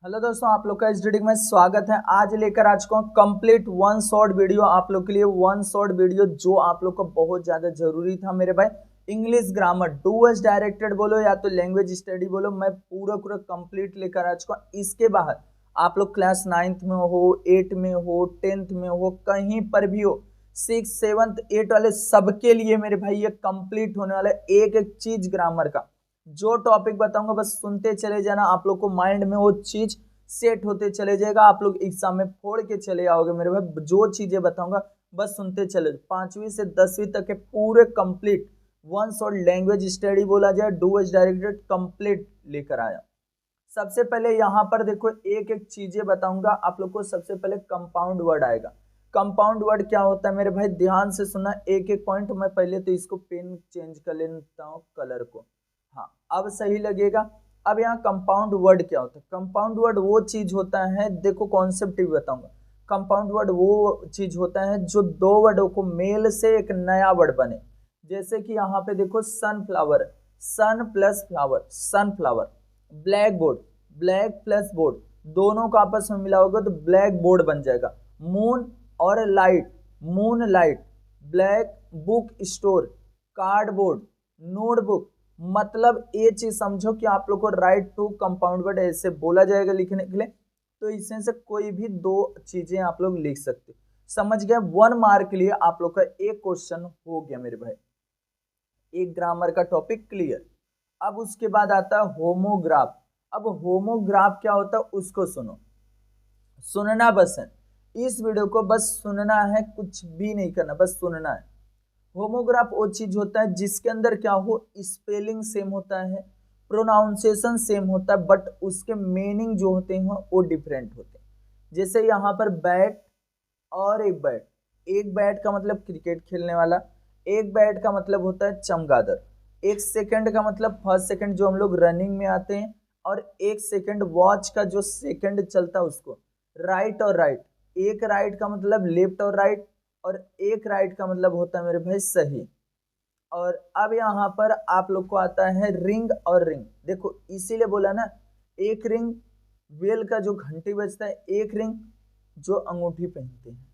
Hello दोस्तों, आप लोग का इस वीडियो में स्वागत है। आज लेकर आ चुका हूँ कंप्लीट वन शॉर्ट वीडियो आप लोग के लिए। वन शॉर्ट वीडियो जो आप लोग को बहुत ज़्यादा जरूरी था मेरे भाई। इंग्लिश ग्रामर टूवर्ड्स डायरेक्टेड बोलो या तो लैंग्वेज स्टडी बोलो, मैं पूरा पूरा कंप्लीट लेकर आ चुका हूँ। इसके बाहर आप लोग क्लास 9th में हो, 8 में हो, 10th में हो, कहीं पर भी हो, 6, 7, 8 वाले सबके लिए मेरे भाई ये कंप्लीट होने वाला है। एक एक चीज ग्रामर का जो टॉपिक बताऊंगा बस सुनते चले जाना, आप लोग को माइंड में वो चीज सेट होते चले जाएगा। आप लोग एग्जाम में फोड़ के चले आओगे मेरे भाई। जो चीजें बताऊंगा बस सुनते चले। 5वीं से 10वीं तक के पूरे complete one shot language study बोला जाए, डूअर्स डायरेक्टेड कंप्लीट लेकर आया। सबसे पहले यहाँ पर देखो, एक एक चीजें बताऊंगा आप लोग को। सबसे पहले कंपाउंड वर्ड आएगा। कंपाउंड वर्ड क्या होता है मेरे भाई, ध्यान से सुना एक एक पॉइंट। मैं पहले तो इसको पेन चेंज कर लेता हूँ कलर को। हाँ, अब सही लगेगा। अब यहाँ कंपाउंड वर्ड क्या होता है? कंपाउंड वर्ड वो चीज होता है, देखो कॉन्सेप्ट भी बताऊंगा। कंपाउंड वर्ड वो चीज होता है जो दो वर्डों को मेल से एक नया वर्ड बने। जैसे कि यहाँ पे देखो sunflower, sun plus flower, sunflower. Black board, black plus board, दोनों को आपस में मिला होगा तो ब्लैक बोर्ड बन जाएगा। मून और light, moon light. Black book store, cardboard, notebook. मतलब ये चीज समझो कि आप लोग को राइट टू कंपाउंड वर्ड ऐसे बोला जाएगा लिखने के लिए। तो इसमें से कोई भी दो चीजें आप लोग लिख सकते। समझ गए? 1 मार्क के लिए आप लोग का एक क्वेश्चन हो गया मेरे भाई, एक ग्रामर का टॉपिक क्लियर। अब उसके बाद आता है होमोग्राफ। अब होमोग्राफ क्या होता है उसको सुनो, सुनना बस है। इस वीडियो को बस सुनना है, कुछ भी नहीं करना, बस सुनना है। होमोग्राफ वो चीज होता है जिसके अंदर क्या हो, स्पेलिंग सेम होता है, प्रोनाउंसिएशन सेम होता है, बट उसके मीनिंग जो होते हैं वो डिफरेंट होते हैं। जैसे यहाँ पर बैट और एक बैट। एक बैट का मतलब क्रिकेट खेलने वाला, एक बैट का मतलब होता है चमगादड़, एक सेकंड का मतलब फर्स्ट सेकंड जो हम लोग रनिंग में आते हैं, और एक सेकंड वॉच का जो सेकंड चलता है उसको। राइट और राइट, एक राइट का मतलब लेफ्ट और राइट, और एक राइट का मतलब होता है मेरे भाई सही। और अब यहाँ पर आप लोग को आता है रिंग और रिंग। देखो इसीलिए बोला ना, एक रिंग वेल का जो घंटी बजता है, एक रिंग जो अंगूठी पहनते हैं।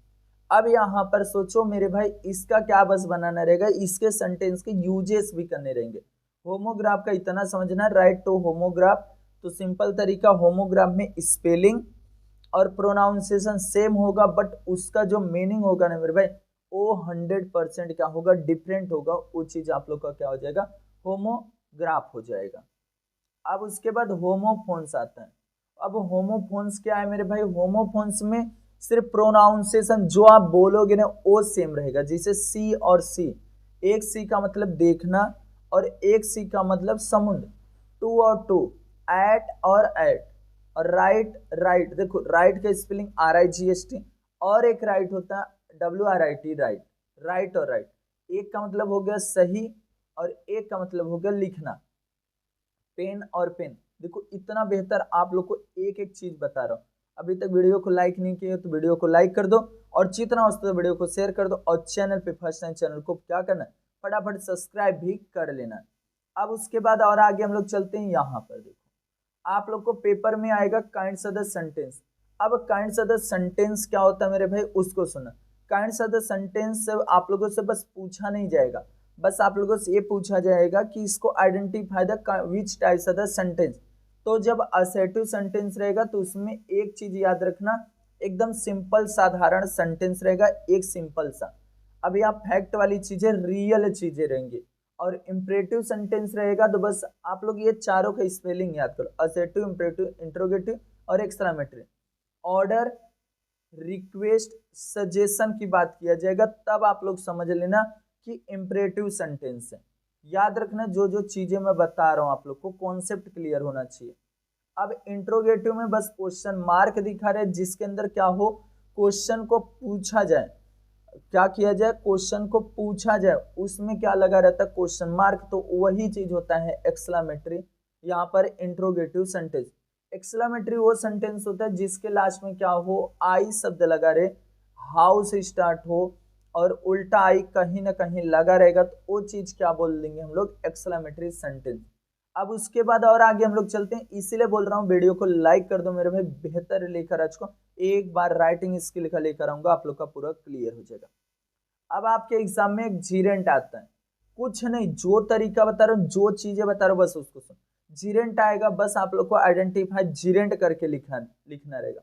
अब यहाँ पर सोचो मेरे भाई, इसका क्या बस बनाना रहेगा, इसके सेंटेंस के यूजेस भी करने रहेंगे। होमोग्राफ का इतना समझना, राइट टू होमोग्राफ। तो सिंपल तरीका, होमोग्राफ में स्पेलिंग और प्रोनाउंसिएशन सेम होगा, बट उसका जो मीनिंग होगा ना मेरे भाई, वो 100% क्या होगा, डिफरेंट होगा। वो चीज आप लोग का क्या हो जाएगा, होमोग्राफ हो जाएगा। अब उसके बाद होमोफोन्स आता है। अब होमोफोन्स क्या है मेरे भाई, होमोफोन्स में सिर्फ प्रोनाउंसिएशन जो आप बोलोगे ना वो सेम रहेगा। जैसे सी और सी, एक सी का मतलब देखना और एक सी का मतलब समुद्र। टू और टू, एट और एट, और राइट राइट। देखो राइट का स्पेलिंग RIGHT, और एक राइट होता है WRIT, राइट। राइट और राइट, एक का मतलब हो गया सही और एक का मतलब हो गया लिखना। पेन और पेन। देखो इतना बेहतर आप लोग को एक एक चीज बता रहा हूँ। अभी तक वीडियो को लाइक नहीं किया तो वीडियो को लाइक कर दो, और जितना हो सके वीडियो को शेयर कर दो, और चैनल पे फर्स्ट टाइम चैनल को क्या करना है, फटाफट सब्सक्राइब भी कर लेना है। अब उसके बाद और आगे हम लोग चलते हैं। यहाँ पर देखो आप लोग को पेपर में आएगा काइंड्स ऑफ द सेंटेंस। अब काइंड्स ऑफ द सेंटेंस क्या होता है मेरे भाई उसको सुना। काइंड्स ऑफ द सेंटेंस से आप लोगों से बस पूछा नहीं जाएगा, बस आप लोगों से ये पूछा जाएगा कि इसको identify the which types of the sentence. तो जब असर्टिव सेंटेंस रहेगा तो उसमें एक चीज याद रखना, एकदम सिंपल साधारण सेंटेंस रहेगा, एक सिंपल सा। अब यहाँ फैक्ट वाली चीजें रियल चीजें रहेंगी। और इंपरेटिव सेंटेंस रहेगा तो बस आप लोग ये चारों का स्पेलिंग याद करो, असर्टिव, इंपरेटिव, इंट्रोगेटिव और एक्सक्लेमेटरी। ऑर्डर, रिक्वेस्ट, सजेशन की बात किया जाएगा तब आप लोग समझ लेना कि इंपरेटिव सेंटेंस है। याद रखना जो जो चीजें मैं बता रहा हूं आप लोग को, कॉन्सेप्ट क्लियर होना चाहिए। अब इंट्रोगेटिव में बस क्वेश्चन मार्क दिखा रहे जिसके अंदर क्या हो, क्वेश्चन को पूछा जाए, क्या किया जाए, क्वेश्चन को पूछा जाए, उसमें क्या लगा रहता है, क्वेश्चन मार्क। तो वही चीज होता है एक्सक्लेमेटरी। यहाँ पर इंट्रोगेटिव सेंटेंस। एक्सक्लेमेटरी वो सेंटेंस होता है जिसके लास्ट में क्या हो, आई शब्द लगा रहे, हाउ से स्टार्ट हो, और उल्टा आई कहीं ना कहीं लगा रहेगा, तो वो चीज क्या बोल देंगे हम लोग, एक्सक्लेमेटरी सेंटेंस। अब उसके बाद और आगे हम लोग चलते हैं, इसीलिए बोल रहा हूँ वीडियो को लाइक कर दो मेरे भाई, बेहतर लेकर आज को एक बार राइटिंग स्किल का लेकर आऊंगा, आप लोग का पूरा क्लियर हो जाएगा। अब आपके एग्जाम में एक जीरेंट आता है, कुछ नहीं, जो तरीका बता रहा हूँ, जो चीजें बता रहा हूँ बस उसको सुन। जीरेंट आएगा, बस आप लोग को आइडेंटिफाई जीरेंट करके लिखना रहेगा।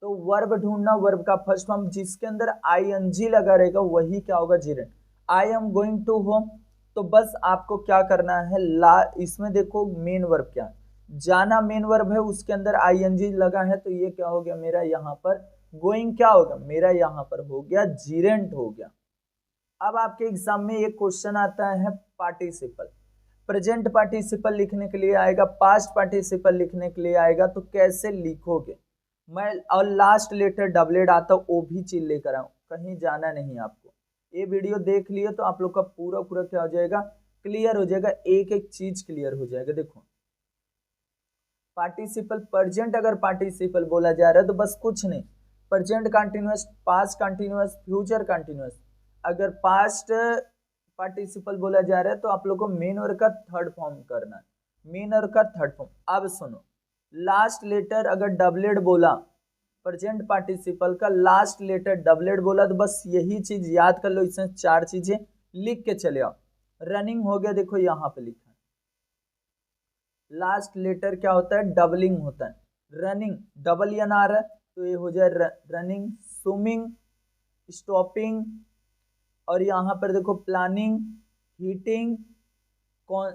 तो वर्ब ढूंढना, वर्ब का फर्स्ट फॉर्म जिसके अंदर आईएनजी लगा रहेगा वही क्या होगा, जीरेंट। I am going to home, तो बस आपको क्या करना है, इसमें देखो मेन वर्ब क्या है, जाना मेन वर्ब है, उसके अंदर आईएनजी लगा है, तो ये क्या हो गया मेरा यहाँ पर, गोइंग क्या होगा मेरा यहाँ पर हो गया जीरेंट हो गया। अब आपके एग्जाम में एक क्वेश्चन आता है पार्टिसिपल, प्रेजेंट पार्टिसिपल लिखने के लिए आएगा, पास्ट पार्टिसिपल लिखने के लिए आएगा, तो कैसे लिखोगे, मैं और लास्ट लेटर डबलेट आता हूँ वो भी चीज लेकर आऊँ, कहीं जाना नहीं आपको, ये वीडियो देख लिए तो आप लोग का पूरा पूरा क्या हो जाएगा, क्लियर हो जाएगा, एक एक चीज क्लियर हो जाएगा। देखो पार्टिसिपल, प्रेजेंट अगर पार्टिसिपल बोला जा रहा है तो बस कुछ नहीं, present continuous, past continuous, future continuous. अगर पास्ट पार्टिसिपल बोला जा रहा है तो आप लोग को मेन वर्ब का थर्ड फॉर्म करना है, मेन वर्ब का थर्ड फॉर्म। अब सुनो, लास्ट लेटर अगर डबलेट बोला, प्रेजेंट पार्टिसिपल का लास्ट लेटर डबलेट बोला, तो बस यही चीज याद कर लो, इसमें चार चीजें लिख के चले आओ। रनिंग हो गया, देखो यहाँ पे लिखा है, लास्ट लेटर क्या होता है, डबलिंग होता है, रनिंग डबल एन आ रहा है तो ये हो जाए रनिंग, स्विमिंग, स्टॉपिंग, और यहाँ पर देखो प्लानिंग, हीटिंग,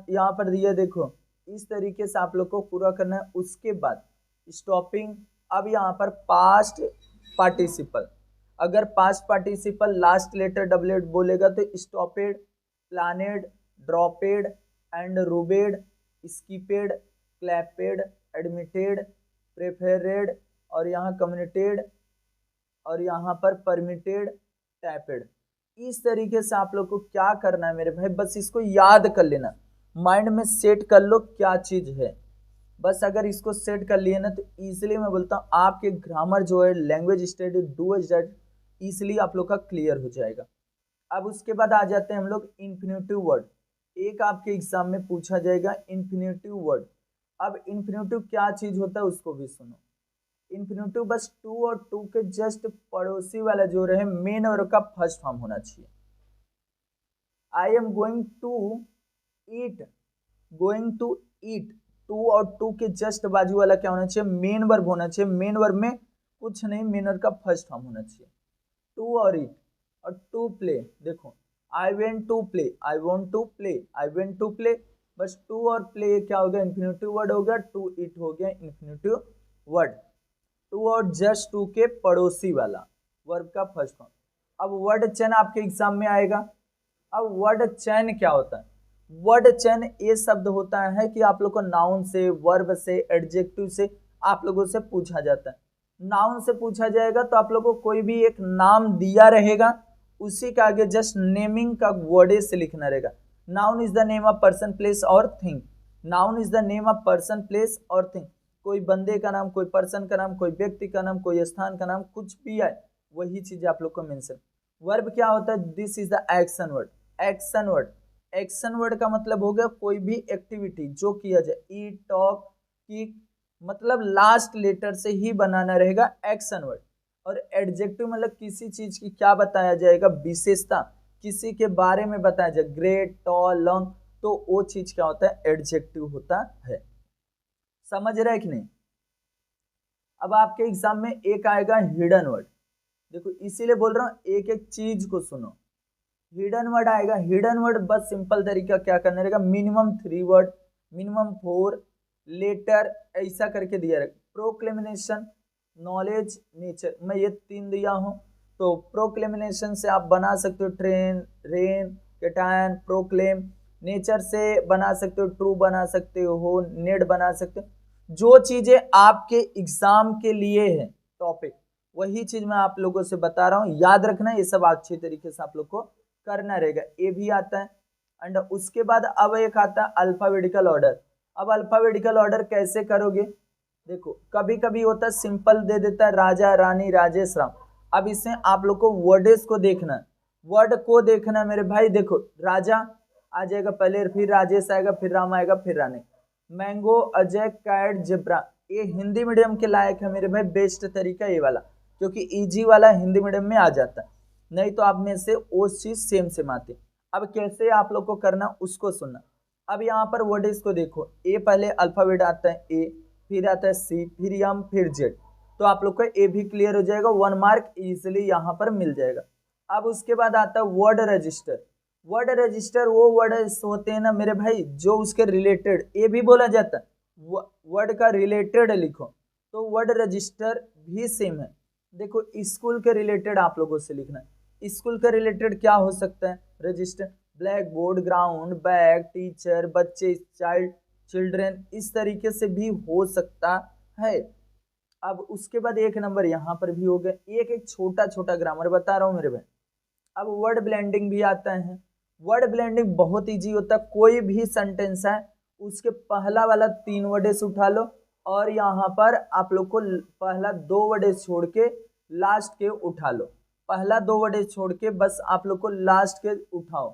यहाँ पर दिया देखो, इस तरीके से आप लोग को पूरा करना है। उसके बाद स्टॉपिंग, अब यहाँ पर पास्ट पार्टिसिपल, अगर past participle last letter doubled बोलेगा तो stopped, planned, dropped and rubbed, skipped, clapped, admitted, preferred, और यहाँ कम्युनिटेड, और यहाँ पर परमिटेड, टैपेड। इस तरीके से आप लोग को क्या करना है मेरे भाई, बस इसको याद कर लेना, माइंड में सेट कर लो क्या चीज है, बस अगर इसको सेट कर लिए ना तो इजीली मैं बोलता हूँ आपके ग्रामर जो है, language study, do that, easily आप लोग का क्लियर हो जाएगा। अब उसके बाद आ जाते हैं हम लोग इन्फिनेटिव वर्ड, एक आपके एग्जाम में पूछा जाएगा इन्फिनेटिव वर्ड। अब इन्फिनेटिव क्या चीज होता है उसको भी सुनो। इन्फिनेटिव बस टू और टू के जस्ट पड़ोसी वाला जो रहे मेन वर्ब का फर्स्ट फॉर्म होना चाहिए। I am going to eat, going to eat, to और टू के जस्ट बाजू वाला क्या होना चाहिए, मेन वर्ब होना चाहिए, मेन वर्ब में कुछ नहीं, मेन वर्ब का फर्स्ट फॉर्म होना चाहिए। टू और ईट और टू प्ले, देखो I went to play, I want to play, I went to play, बस टू और प्ले क्या हो गया, इन्फिनेटिव वर्ड हो गया, टू इट हो गया इन्फिनेटिव वर्ड। टू और जस्ट टू के पड़ोसी वाला वर्ब का फर्स्ट फॉर्म। अब वर्ड चेन आपके एग्जाम में आएगा। अब वर्ड चेन क्या होता है, वर्ड चेन ये शब्द होता है कि आप लोग को नाउन से, वर्ब से, एडजेक्टिव से आप लोगों से पूछा जाता है। नाउन से पूछा जाएगा तो आप लोग को कोई भी एक नाम दिया रहेगा, उसी के आगे जस्ट नेमिंग का वर्ड से लिखना रहेगा। Noun is the name of person, place और thing, noun is the name of person, place और थिंग, कोई बंदे का नाम, कोई पर्सन का नाम, कोई व्यक्ति का नाम, कोई स्थान का नाम, कुछ भी है वही चीज आप लोग को मेंशन। वर्ब क्या होता है, this is the action word, action word, action word का मतलब हो गया कोई भी एक्टिविटी जो किया जाए, ईट, टॉक, किक, मतलब लास्ट लेटर से ही बनाना रहेगा एक्शन वर्ड। और एडजेक्टिव मतलब किसी चीज की क्या बताया जाएगा, विशेषता, किसी के बारे में बताया जाए, ग्रेट, टॉल, लॉन्ग, तो वो चीज क्या होता है, एडजेक्टिव होता है। समझ रहे कि नहीं। अब आपके एग्जाम में एक आएगा हिडन वर्ड, देखो इसीलिए बोल रहा हूं एक एक चीज को सुनो। हिडन वर्ड आएगा, हिडन वर्ड बस सिंपल तरीका क्या करना रहेगा, मिनिमम 3 वर्ड, मिनिमम 4 लेटर ऐसा करके दिया रहेगा। प्रोक्लेमिनेशन, नॉलेज, नेचर, मैं ये 3 दिया हूं, तो प्रोक्लेमिनेशन से आप बना सकते हो train, rain, cation, proclaim, nature से बना सकते हो ट्रू, बना सकते हो नेड, बना सकते हो, जो चीजें आपके एग्जाम के लिए है टॉपिक, वही चीज मैं आप लोगों से बता रहा हूं, याद रखना ये सब अच्छे तरीके से आप लोग को करना रहेगा। ये भी आता है। एंड उसके बाद अब एक आता है अल्फाबेटिकल ऑर्डर। अब अल्फाबेटिकल ऑर्डर कैसे करोगे, देखो कभी कभी होता है सिंपल दे देता है राजा, रानी, राजेश, राम। अब इसमें आप लोग को वर्ड्स को देखना है, वर्ड को देखना है मेरे भाई। देखो राजा आ जाएगा पहले, फिर राजेश आएगा, फिर राम आएगा, फिर Rani. Mango, Ajay, cat, zebra. ये हिंदी मीडियम के लायक है मेरे भाई, बेस्ट तरीका ये वाला, क्योंकि इजी वाला हिंदी मीडियम में आ जाता है, नहीं तो आप में से वो चीज सेम सेम आती। अब कैसे आप लोग को करना उसको सुनना। अब यहाँ पर वर्ड्स को देखो, ए पहले अल्फाबेट आता है ए, फिर आता है सी, फिर एम, फिर जेड। तो आप लोग को ए भी क्लियर हो जाएगा, 1 मार्क इजिली यहाँ पर मिल जाएगा। अब उसके बाद आता है वर्ड रजिस्टर। वर्ड रजिस्टर वो वर्ड होते हैं ना मेरे भाई जो उसके रिलेटेड, ए भी बोला जाता है, वर्ड का रिलेटेड लिखो, तो वर्ड रजिस्टर भी सेम है। देखो स्कूल के रिलेटेड आप लोगों से लिखना है, स्कूल के रिलेटेड क्या हो सकता है register, black board, ground, bag, teacher, बच्चे, चाइल्ड, चिल्ड्रेन, इस तरीके से भी हो सकता है। अब उसके बाद एक नंबर यहाँ पर भी हो गया, एक एक छोटा छोटा ग्रामर बता रहा हूँ मेरे भाई। अब वर्ड ब्लेंडिंग भी आता है। वर्ड ब्लेंडिंग बहुत इजी होता है, कोई भी सेंटेंस है उसके पहला वाला 3 वर्ड्स उठा लो और यहाँ पर आप लोग को पहला 2 वर्ड्स छोड़ के लास्ट के उठा लो, पहला 2 वर्ड छोड़ के बस आप लोग को लास्ट के उठाओ,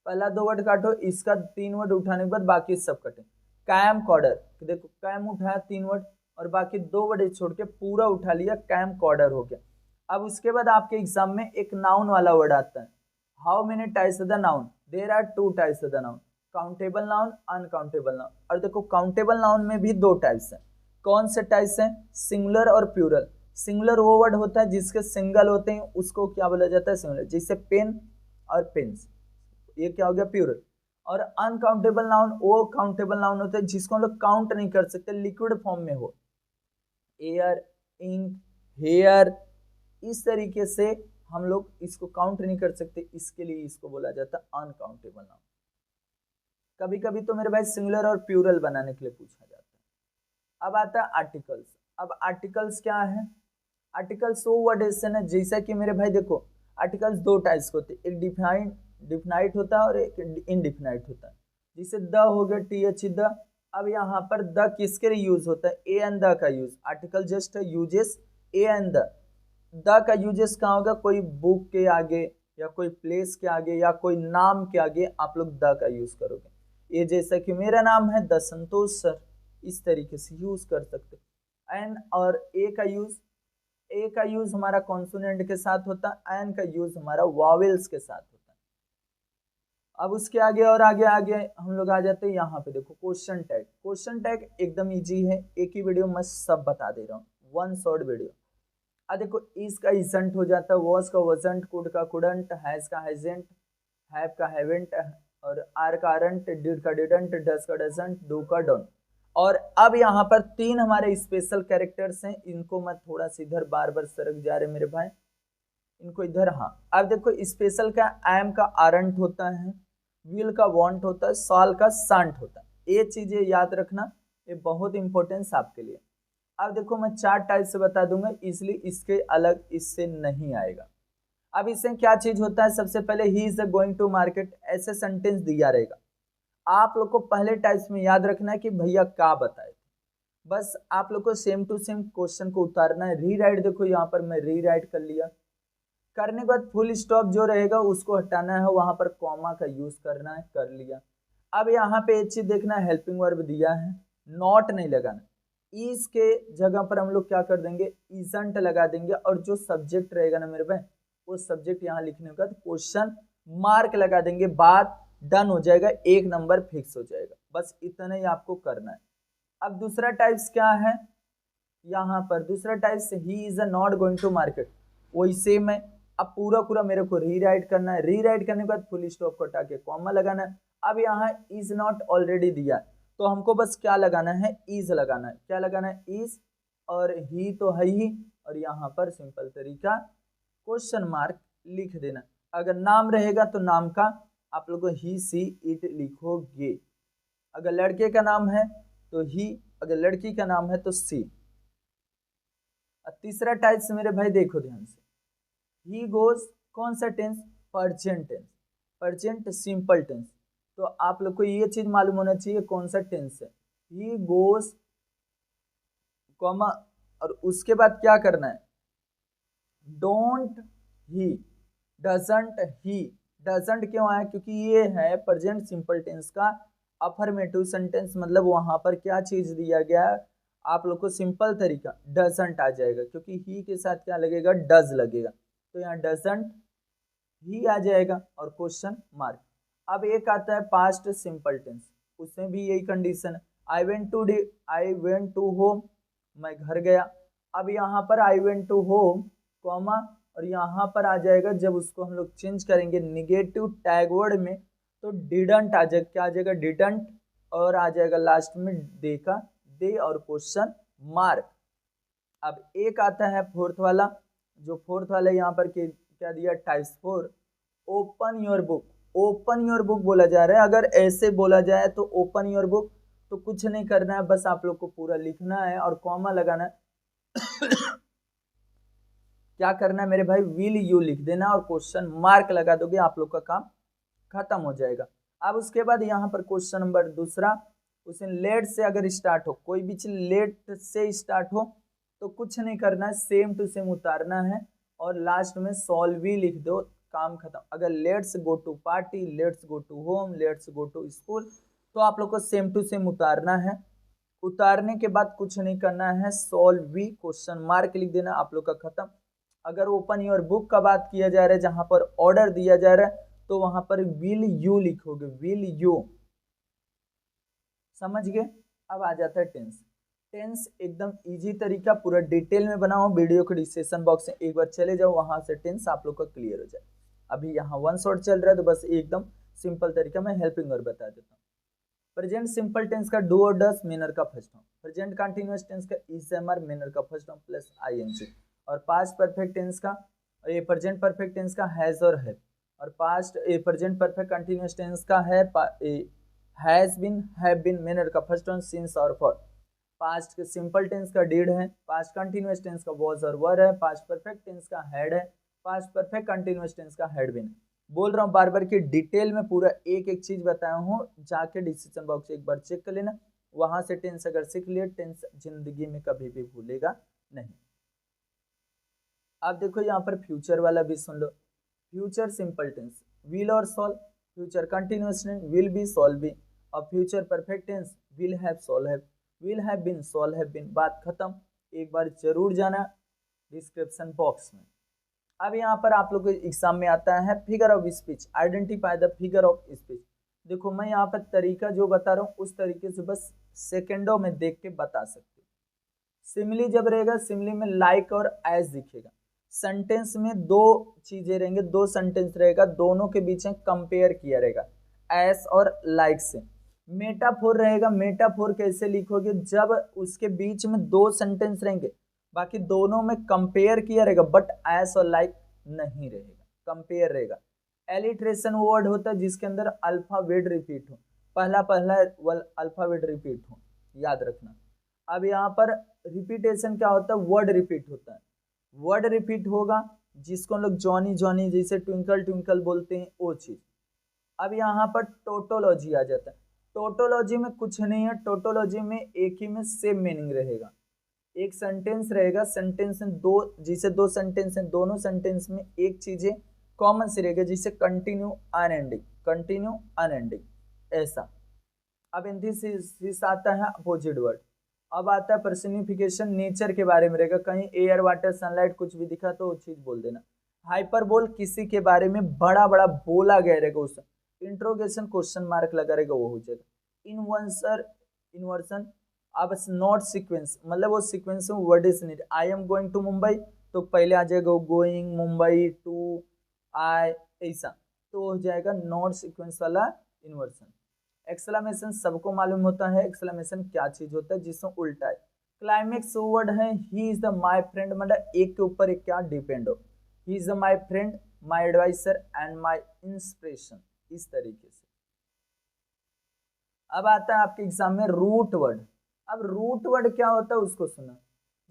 पहला 2 वर्ड काटो, इसका 3 वर्ड उठाने के बाद बाकी सब कटे। कैम कॉर्डर, देखो कैम उठाया 3 वर्ड और बाकी 2 वर्ड छोड़ के पूरा उठा लिया, कैम कॉर्डर हो गया। अब उसके बाद आपके एग्जाम में एक नाउन वाला वर्ड आता है, how many types of the noun, there are 2 types of the noun, countable noun, uncountable noun. और देखो काउंटेबल नाउन में भी 2 टाइप्स हैं, कौन से टाइप्स हैं, सिंगुलर और प्लूरल। सिंगुलर वो वर्ड होता है जिसके सिंगल होते हैं उसको क्या बोला जाता है, सिंगुलर, जैसे पेन और पेन्स, ये क्या हो गया प्लूरल। और अनकाउंटेबल नाउन वो काउंटेबल नाउन होता है जिसको हम लोग काउंट नहीं कर सकते, लिक्विड फॉर्म में हो, एयर, इंक, हेयर, इस तरीके से हम लोग इसको काउंट नहीं कर सकते, इसके लिए इसको बोला जाता है अनकाउंटेबल नाउन। कभी कभी तो मेरे भाई सिंगुलर और प्लूरल बनाने के लिए पूछा जाता है। अब आता है आर्टिकल्स। अब आर्टिकल्स क्या है, आर्टिकल्स वो वर्ड है ना, जैसा कि मेरे भाई देखो आर्टिकल्स 2 टाइप्स के होते हैं, एक डिफाइंड होता है और एक इनडिफाइंड होता है। जैसे द हो गया, टी एच द। अब यहाँ पर द किसके लिए यूज होता है, ए एंड द का use, article just uses A and the का यूजेस कहाँ होगा, कोई बुक के आगे या कोई प्लेस के आगे या कोई नाम के आगे आप लोग द का यूज करोगे। ये जैसा कि मेरा नाम है द संतोष सर, इस तरीके से यूज कर सकते। एन और ए का यूज हमारा कॉन्सोनेंट के साथ होता है, एन का यूज हमारा वावेल्स के साथ होता है। अब उसके आगे और आगे आगे हम लोग आ जाते हैं यहाँ पे, देखो क्वेश्चन टैग। क्वेश्चन टैग एकदम इजी है, एक ही वीडियो में सब बता दे रहा हूँ, 1 शॉर्ट वीडियो। अब देखो इस का इजंट हो जाता है, वॉज का वजंट, कुड का कुडंट, हैज का हैजेंट, हैव का हैवेंट, और आर का आरंट, डिड का डिडंट, डज का डजंट, डू का डोंट। और अब यहाँ पर 3 हमारे स्पेशल कैरेक्टर्स हैं, इनको मैं थोड़ा सा इधर बार बार सरक जा रहे मेरे भाई, इनको इधर। हाँ अब देखो स्पेशल का एम का आरंट होता है, विल का वांट होता है, साल का सांट होता है। ये चीजें याद रखना, ये बहुत इंपॉर्टेंस आपके लिए। अब देखो मैं 4 टाइप से बता दूंगा, इसलिए इसके अलग इससे नहीं आएगा। अब इससे क्या चीज होता है, सबसे पहले he is going to market, ऐसे सेंटेंस दिया रहेगा, आप लोग को पहले टाइप्स में याद रखना है कि भैया क्या बताए, बस आप लोग को सेम टू सेम क्वेश्चन को उतारना है। रीराइट देखो यहाँ पर मैं रीराइट कर लिया, करने के बाद फुल स्टॉप जो रहेगा उसको हटाना है, वहां पर कॉमा का यूज करना है, कर लिया। अब यहाँ पे एक चीज देखना है, हेल्पिंग वर्ब दिया है, नॉट नहीं लगाना, इस के जगह पर हम लोग क्या कर देंगे, इजंट लगा देंगे, और जो सब्जेक्ट रहेगा ना मेरे भाई वो सब्जेक्ट यहाँ लिखने के बाद क्वेश्चन मार्क लगा देंगे, बात डन हो जाएगा, 1 नंबर फिक्स हो जाएगा। बस इतना ही आपको करना है। अब दूसरा टाइप्स क्या है, यहाँ पर दूसरा types he is not going to market, वही सेम है। अब पूरा पूरा मेरे को रीराइट करना है, रीराइट करने के बाद फुल स्टॉप को हटा के कॉमा लगाना है। अब यहाँ इज नॉट ऑलरेडी दिया तो हमको बस क्या लगाना है, इज लगाना है। क्या लगाना है, इज, और ही तो है ही, और यहाँ पर सिंपल तरीका क्वेश्चन मार्क लिख देना। अगर नाम रहेगा तो नाम का आप लोग ही सी इट लिखोगे, अगर लड़के का नाम है तो ही, अगर लड़की का नाम है तो सी। तीसरा टाइप्स मेरे भाई देखो ध्यान से, ही गोज, कौन सा tense, present tense, present simple tense. तो आप लोग को ये चीज मालूम होना चाहिए कौन सा टेंस है, ही गोज कॉमा, और उसके बाद क्या करना है, don't he, doesn't he. Doesn't क्यों आया, क्योंकि ये है प्रेजेंट सिंपल टेंस का अफर्मेटिव सेंटेंस मतलब वहां पर क्या चीज दिया गया है, आप लोग को सिंपल तरीका डजंट आ जाएगा, क्योंकि ही के साथ क्या लगेगा, डज लगेगा, तो यहाँ डजंट ही आ जाएगा और क्वेश्चन मार्क। अब एक आता है पास्ट सिंपल टेंस, उसमें भी यही कंडीशन है, आई वेंट टू होम, मैं घर गया। अब यहाँ पर I went to home comma, और यहाँ पर आ जाएगा जब उसको हम लोग चेंज करेंगे निगेटिव टैग वर्ड में, तो डिडंट आ जाएगा, क्या आ जाएगा, डिडंट, और आ जाएगा लास्ट में दे का दे और क्वेश्चन मार्क। अब एक आता है फोर्थ वाला, जो फोर्थ वाला यहाँ पर क्या दिया, types 4, open your book. Open your book बोला जा रहा है, अगर ऐसे बोला जाए तो ओपन योर बुक, तो कुछ नहीं करना है, बस आप लोग को पूरा लिखना है और कॉमा लगाना है। क्या करना है मेरे भाई, विल यू लिख देना और क्वेश्चन मार्क लगा दोगे, आप लोग का काम खत्म हो जाएगा। अब उसके बाद यहाँ पर क्वेश्चन नंबर दूसरा, उसमें लेट से अगर स्टार्ट हो, कोई भी चीज लेट से स्टार्ट हो तो कुछ नहीं करना है, सेम टू सेम उतारना है और लास्ट में सॉल्व भी लिख दो, काम खत्म। अगर let's go to party, let's go to home, let's go to school, तो आप लोग को सेम टू सेम उतारना है। उतारने के बाद कुछ नहीं करना है, सॉल्व भी क्वेश्चन मार्क लिख देना, आप लोग का खत्म। अगर ओपन योर बुक का बात किया जा रहा है, जहां पर ऑर्डर दिया जा रहा है, तो वहां पर विल यू लिखोगे, विल यू, समझ गए। अब आ जाता है टेंस। टेंस एकदम इजी तरीका, पूरा डिटेल में बनाओ, वीडियो के डिस्क्रिप्शन बॉक्स में एक बार चले जाओ, वहां से टेंस आप लोग का क्लियर हो जाए। अभी यहाँ वन शॉट चल रहा है, तो बस एकदम सिंपल तरीका मैं हेल्पिंग और बता देता हूँ। प्रेजेंट सिंपल टेंस का डू और डस मेनर का first form, present continuous tense का इज एम आर मेनर का फर्स्ट फॉर्म प्लस आईएनजी, और पास्ट परफेक्ट टेंस का, ये प्रेजेंट परफेक्ट टेंस का हैज और हैव, और past present perfect continuous tense का है हैज बीन, हैव बीन मेनर का फर्स्ट फॉर्म सिंस और फॉर। पास्ट के सिंपल टेंस का डिड है, पास्ट कंटीन्यूअस टेंस का वाज और वर है, पास्ट परफेक्ट टेंस का हैड है, पास्ट परफेक्ट कंटीन्यूअस टेंस का हैड बीन। बोल रहा हूँ बार बार की डिटेल में पूरा एक एक चीज बताया हूँ, जाके डिस्क्रिप्शन बॉक्स एक बार चेक कर लेना, वहां से टेंस अगर सीख लिया, टेंस जिंदगी में कभी भी भूलेगा नहीं। आप देखो यहाँ पर फ्यूचर वाला भी सुन लो, फ्यूचर सिंपल टेंस विल और solve, future continuous tense will be solve be, और future perfect tense will have solve have, will have been solve have been. बात खत्म, एक बार जरूर जाना डिस्क्रिप्शन बॉक्स में। अब यहाँ पर आप लोग के एग्जाम में आता है figure of speech, identify the figure of speech. देखो मैं यहाँ पर तरीका जो बता रहा हूँ उस तरीके से बस सेकेंडों में देख के बता सकते हो। सिमिली जब रहेगा, सिमिली में लाइक और एज दिखेगा। सेंटेंस में दो चीजें रहेंगे, दो सेंटेंस रहेगा, दोनों के बीच में कंपेयर किया रहेगा एस और लाइक से। मेटाफोर रहेगा, मेटाफोर कैसे लिखोगे, जब उसके बीच में दो सेंटेंस रहेंगे, बाकी दोनों में कंपेयर किया रहेगा, बट एस और लाइक नहीं रहेगा, कंपेयर रहेगा। एलिट्रेशन वर्ड होता है जिसके अंदर अल्फाबेट रिपीट हो, पहला पहला अल्फाबेट रिपीट हो, याद रखना। अब यहाँ पर रिपीटेशन क्या होता है, वर्ड रिपीट होता है, वर्ड रिपीट होगा जिसको हम लोग जॉनी जॉनी जैसे ट्विंकल ट्विंकल बोलते हैं, वो चीज। अब यहाँ पर टोटोलॉजी आ जाता है, टोटोलॉजी में कुछ नहीं है, टोटोलॉजी में एक ही में सेम मीनिंग रहेगा। एक सेंटेंस रहेगा, सेंटेंस में दो, जैसे दो सेंटेंस हैं, दोनों सेंटेंस में एक चीजें कॉमन सी रहेगी, जिसे कंटिन्यू अनएंडिंग, कंटिन्यू अनएंडिंग ऐसा। अब एंटीथेसिस आता है अपोजिट वर्ड। अब आता है पर्सनिफिकेशन, नेचर के बारे में रहेगा, कहीं एयर वाटर सनलाइट कुछ भी दिखा तो वो चीज बोल देना। हाइपरबोल किसी के बारे में बड़ा बड़ा बोला गया रहेगा, उस इंट्रोगेशन क्वेश्चन मार्क लगा रहेगा, वो हो जाएगा। इन्वर्सन, अब नॉट सीक्वेंस मतलब वो सीक्वेंस में word is need, I am going to Mumbai तो पहले आ जाएगा गोइंग मुंबई टू आई, ऐसा तो हो जाएगा नॉट सीक्वेंस वाला इन्वर्सन। एक्सक्लेमेशन सबको मालूम होता है, एक्सक्लेमेशन क्या चीज होता है जिसमें उल्टा है। क्लाइमेक्स वर्ड है ही इज द माई फ्रेंड, मतलब एक के ऊपर एक क्या डिपेंड हो, ही is the my friend, my adviser and my inspiration, इस तरीके से। अब आता है आपके एग्जाम में रूट वर्ड। अब रूट वर्ड क्या होता है उसको सुना,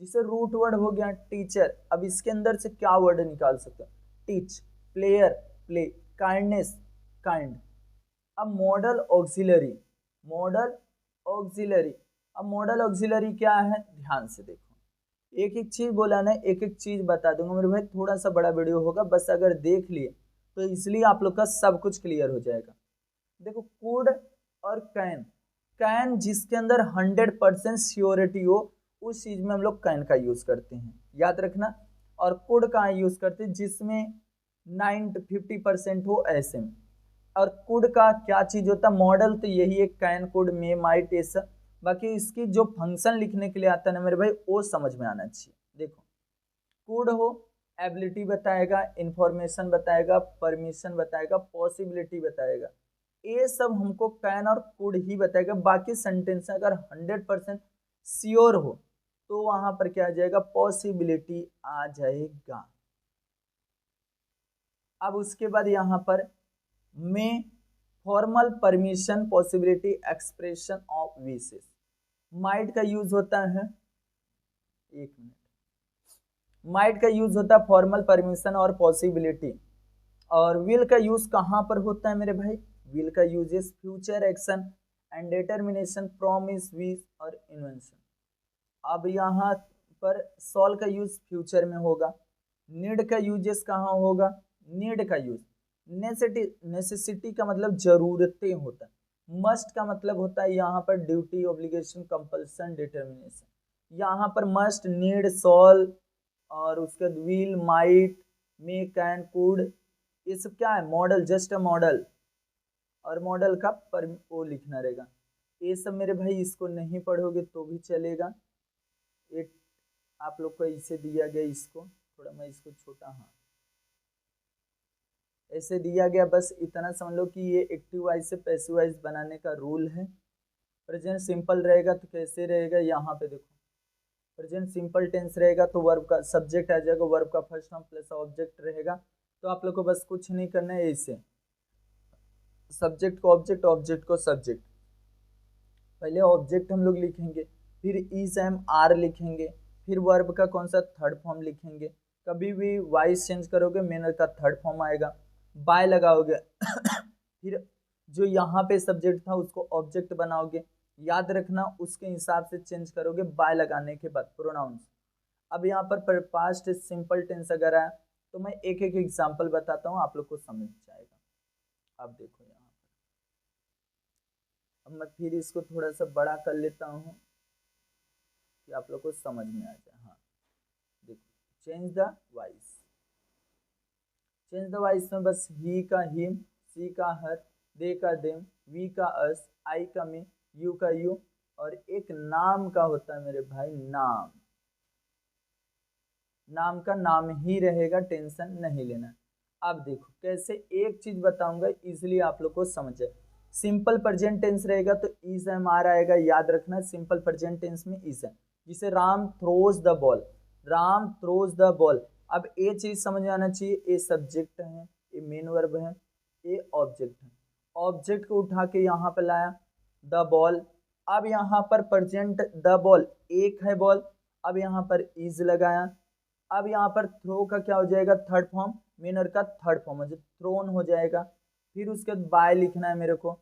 जिसे रूट वर्ड हो गया टीचर। अब इसके अंदर से क्या वर्ड निकाल सकते हो, teach, player, play, kindness, kind. अब मॉडल ऑक्सिलरी, मॉडल ऑक्सिलरी। अब मॉडल ऑक्सिलरी क्या है, ध्यान से देखो, एक एक चीज बोला ना, एक एक चीज बता दूंगा मेरे भाई, थोड़ा सा बड़ा वीडियो होगा, बस अगर देख लिए तो इसलिए आप लोग का सब कुछ क्लियर हो जाएगा। देखो कुड और कैन। कैन जिसके अंदर 100% श्योरिटी हो, उस चीज में हम लोग कैन का यूज करते हैं, याद रखना। और कुड का यूज करते हैं जिसमें 50% हो, ऐसे में। और कुड का क्या चीज होता है, मॉडल तो यही है, कैन, कुड, मे, माइट, ये सब। बाकी इसकी जो फंक्शन लिखने के लिए आता है ना मेरे भाई, वो समझ में आना चाहिए। देखो, कुड हो, एबिलिटी बताएगा, इंफॉर्मेशन बताएगा, परमिशन बताएगा, पॉसिबिलिटी बताएगा, ये सब हमको कैन और कुड ही बताएगा। बाकी सेंटेंस अगर 100% श्योर हो तो वहां पर क्या आ जाएगा, पॉसिबिलिटी आ जाएगा। अब उसके बाद यहां पर में formal, permission, possibility, expression of wishes. Might का यूज होता है, एक मिनट, माइट का यूज होता है फॉर्मल, परमिशन और पॉसिबिलिटी। और विल का यूज कहां पर होता है मेरे भाई, विल का use is future action and determination, promise, wish और इन्वेंशन। अब यहाँ पर सॉल का यूज फ्यूचर में होगा। नीड का यूजेस कहाँ होगा, नीड का यूज नेसेसिटी का मतलब जरूरतें होता है। मस्ट का मतलब होता है यहाँ पर ड्यूटी, ऑब्लिगेशन, कंपल्सन, डिटर्मिनेशन। यहाँ पर मस्ट, नीड, सॉल और उसके बाद will, might, may, can, could, ये सब क्या है, मॉडल, जस्ट अ मॉडल। और मॉडल का पर वो लिखना रहेगा। ये सब मेरे भाई इसको नहीं पढ़ोगे तो भी चलेगा। एक आप लोग को इसे दिया गया, इसको थोड़ा मैं इसको छोटा, हाँ ऐसे दिया गया, बस इतना समझ लो कि ये एक्टिव वाइज से पैसिव वाइज बनाने का रूल है। प्रेजेंट सिंपल रहेगा तो कैसे रहेगा, यहाँ पे देखो, प्रेजेंट सिंपल टेंस रहेगा तो वर्ब का सब्जेक्ट आ जाएगा, वर्ब का फर्स्ट फॉर्म प्लस ऑब्जेक्ट रहेगा। तो आप लोग को बस कुछ नहीं करना है, ऐसे सब्जेक्ट को ऑब्जेक्ट, ऑब्जेक्ट को सब्जेक्ट। पहले ऑब्जेक्ट हम लोग लिखेंगे, फिर इज, एम, आर लिखेंगे, फिर वर्ब का कौन सा थर्ड फॉर्म लिखेंगे। कभी भी वाइस चेंज करोगे, मेनर का थर्ड फॉर्म आएगा, बाय लगाओगे फिर जो यहाँ पे सब्जेक्ट था उसको ऑब्जेक्ट बनाओगे, याद रखना उसके हिसाब से चेंज करोगे बाय लगाने के बाद प्रोनाउंस। अब यहाँ पर पास्ट सिंपल टेंस अगर है तो मैं एक एक एग्जांपल बताता हूँ, आप लोग को समझ जाएगा। अब देखो यहाँ, अब मैं फिर इसको थोड़ा सा बड़ा कर लेता हूँ कि आप लोग को समझ में आ जाए। हाँ देखो, change the voice, change the voice में बस ही का हिम, सी का हर, दे का देम, वी का अस, आई का मी, यू का यू, और एक नाम का होता है मेरे भाई, नाम। नाम का नाम ही रहेगा, टेंशन नहीं लेना। अब देखो कैसे, एक चीज बताऊंगा इजिली आप लोग को समझ जाए। सिंपल प्रेजेंट टेंस रहेगा तो इज एम आर आएगा, याद रखना सिंपल प्रेजेंट टेंस में इज एम। जिसे Ram throws the ball, Ram throws the ball. अब ये चीज समझ में आना चाहिए, ये सब्जेक्ट है, ये मेन वर्ब है, ये ऑब्जेक्ट है। ऑब्जेक्ट को उठा के यहाँ पे लाया, द बॉल। अब यहाँ पर प्रेजेंट द बॉल, एक है बॉल, अब यहाँ पर इज लगाया। अब यहाँ पर थ्रो का क्या हो जाएगा, थर्ड फॉर्म, मेनर का थर्ड फॉर्म हो जाए, थ्रोन हो जाएगा। फिर उसके बाद बाय लिखना है मेरे को।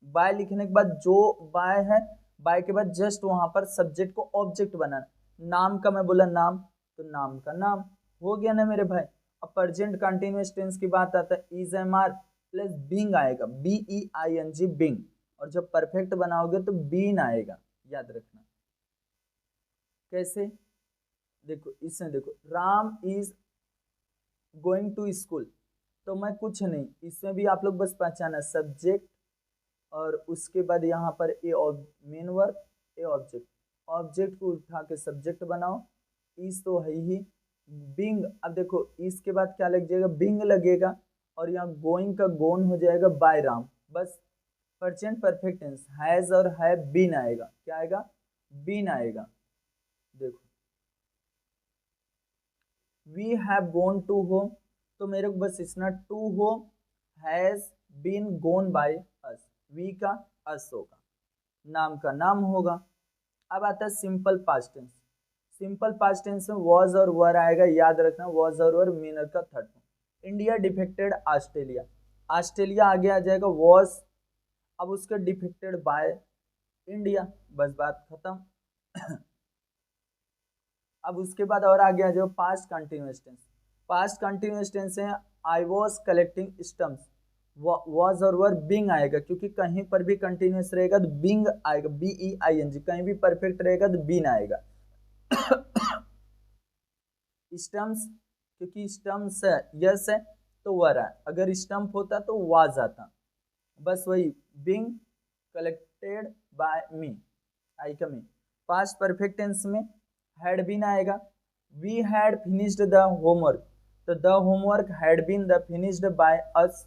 बाय लिखने के बाद जो बाय है, बाय के बाद जस्ट वहां पर सब्जेक्ट को ऑब्जेक्ट बनाना। नाम का मैं बोला नाम, तो नाम का नाम हो गया ना मेरे भाई। अब प्रेजेंट कंटिन्यूअस टेंस की बात आता है, is am are plus being आएगा, B E I N G, being. और जब परफेक्ट बनाओगे तो बीन आएगा, याद रखना। कैसे, देखो इसमें देखो, Ram is going to school, तो मैं कुछ नहीं, इसमें भी आप लोग बस पहचाना सब्जेक्ट और उसके बाद यहाँ पर a main verb, a object. Object को उठा के सब्जेक्ट बनाओ, इस तो है ही, बिंग। अब देखो इसके बाद क्या लग जाएगा, बिंग लगेगा, और यहाँ गोइंग का गोन हो जाएगा बाय राम। बस प्रेजेंट परफेक्ट टेंस हैज और है बीन आएगा, क्या आएगा, बीन आएगा। देखो we have gone to home, तो मेरे को बस इतना to home has been gone by us, we का अस होगा, नाम का नाम होगा। अब आता है simple past tense. Simple past tense में वॉज और वर आएगा, याद रखना वॉज और वर मेनर का third form. India defected Australia, Australia आगे आ जाएगा वॉज, अब उसका डिफेक्टेड बाय इंडिया, बस बात खत्म। अब उसके बाद और आगे आ जाओ past continuous tense. Past continuous tense है, I was collecting stamps, was और वर बीइंग आएगा, क्योंकि कहीं पर भी कंटिन्यूअस रहेगा तो बीइंग आएगा, BEING। कहीं भी परफेक्ट रहेगा तो बीन आएगा। स्टम्प्स, क्योंकि स्टम्प्स यस है तो वर है, अगर स्टम्प होता तो वाज आता। बस वही, being collected by me, I का मी। पास्ट परफेक्ट टेंस में हैड बीन आएगा। We had finished the homework, तो the homework had been the finished by us.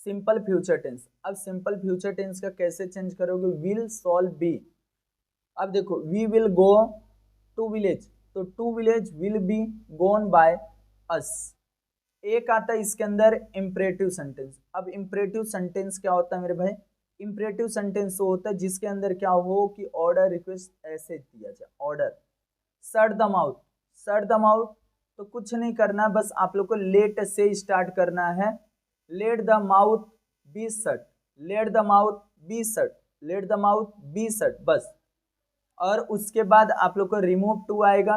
Simple future tense, अब सिंपल फ्यूचर टेंस का कैसे चेंज करोगे, will solve be. अब देखो, we will go to village, तो to village will be gone by us. एक आता है इसके अंदर इंपरेटिव सेंटेंस। अब इंपरेटिव सेंटेंस क्या होता है मेरे भाई, इंपरेटिव सेंटेंस वो होता है जिसके अंदर क्या हो कि ऑर्डर रिक्वेस्ट ऐसे दिया जाए, order. Shut the mouth, shut the mouth, तो कुछ नहीं करना, बस आप लोग को लेट से स्टार्ट करना है। Let the mouth be shut, let the mouth be shut, let the mouth be shut, बस। और उसके बाद आप लोग को रिमूव टू आएगा,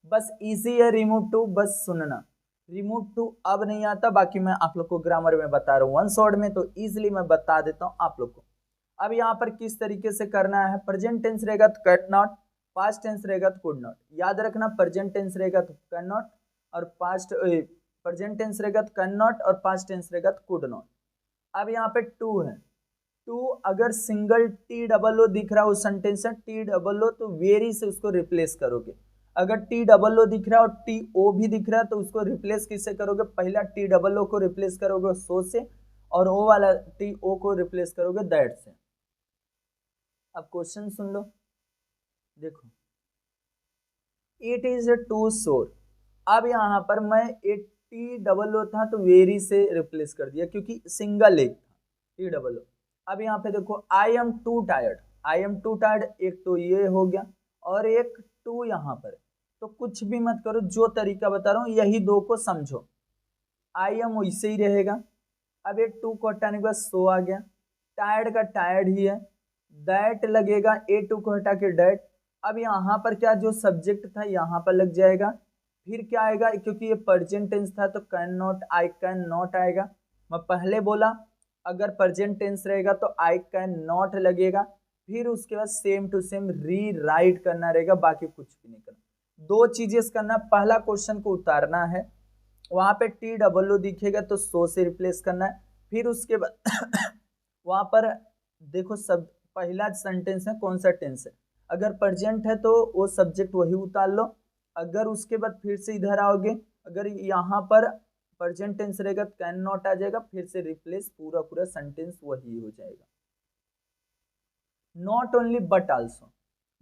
बस इजी है रिमूव टू, बस सुनना। रिमूव टू अब नहीं आता, बाकी मैं आप लोग को ग्रामर में बता रहा हूँ वन शॉट में, तो इजिली मैं बता देता हूँ आप लोग को। अब यहाँ पर किस तरीके से करना है, प्रेजेंट टेंस रहेगा तो कैट नॉट, पास्ट टेंस रहेगा तो कुड नॉट। याद रखना, प्रेजेंट टेंस रहेगा तो कैन नॉट, और प्रेजेंट टेंस रहेगा तो कैन नॉट, और पास्ट टेंस रहेगा तो कुड नॉट। अब यहाँ पे टू है, टू अगर सिंगल TOO दिख रहा है उस सेंटेंस में, TOO, तो वेरी से उसको रिप्लेस करोगे। अगर TOO दिख रहा है और TO भी दिख रहा है तो उसको रिप्लेस किससे करोगे, पहला TOO को रिप्लेस करोगे सो से, और ओ वाला TO को रिप्लेस करोगे दैट से। अब क्वेश्चन सुन लो, देखो, इट इज टू शोर। अब यहाँ पर मैं एक TOO था तो वेरी से रिप्लेस कर दिया, क्योंकि सिंगल एक था TOO। अब यहाँ पे देखो, I am to tired, I am to tired, एक तो ये हो गया और एक टू यहाँ पर। तो कुछ भी मत करो, जो तरीका बता रहा हूँ यही दो को समझो। आई एम वैसे ही रहेगा, अब एक टू को हटाने के बाद सो आ गया, टायर्ड का टायर्ड ही है, दैट लगेगा, A2 को हटा के डैट। अब यहाँ पर क्या, जो सब्जेक्ट था यहाँ पर लग जाएगा, फिर क्या आएगा, क्योंकि ये प्रेजेंट टेंस था तो can not, I can not आएगा। मैं पहले बोला अगर प्रेजेंट टेंस रहेगा तो आई कैन नॉट लगेगा, फिर उसके बाद सेम टू सेम री राइट करना रहेगा, बाकी कुछ भी नहीं करना। दो चीजें करना, पहला क्वेश्चन को उतारना है, वहां पे TOO दिखेगा तो सो से रिप्लेस करना है, फिर उसके बाद वहां पर देखो सब पहला सेंटेंस है कौन सा टेंस है, अगर प्रेजेंट है तो वो सब्जेक्ट वही उतार लो। अगर उसके बाद फिर से इधर आओगे, अगर यहाँ पर प्रेजेंट टेंस रहेगा तो कैन नॉट आ जाएगा, फिर से रिप्लेस, पूरा पूरा सेंटेंस वही हो जाएगा। नॉट ओनली बट आल्सो,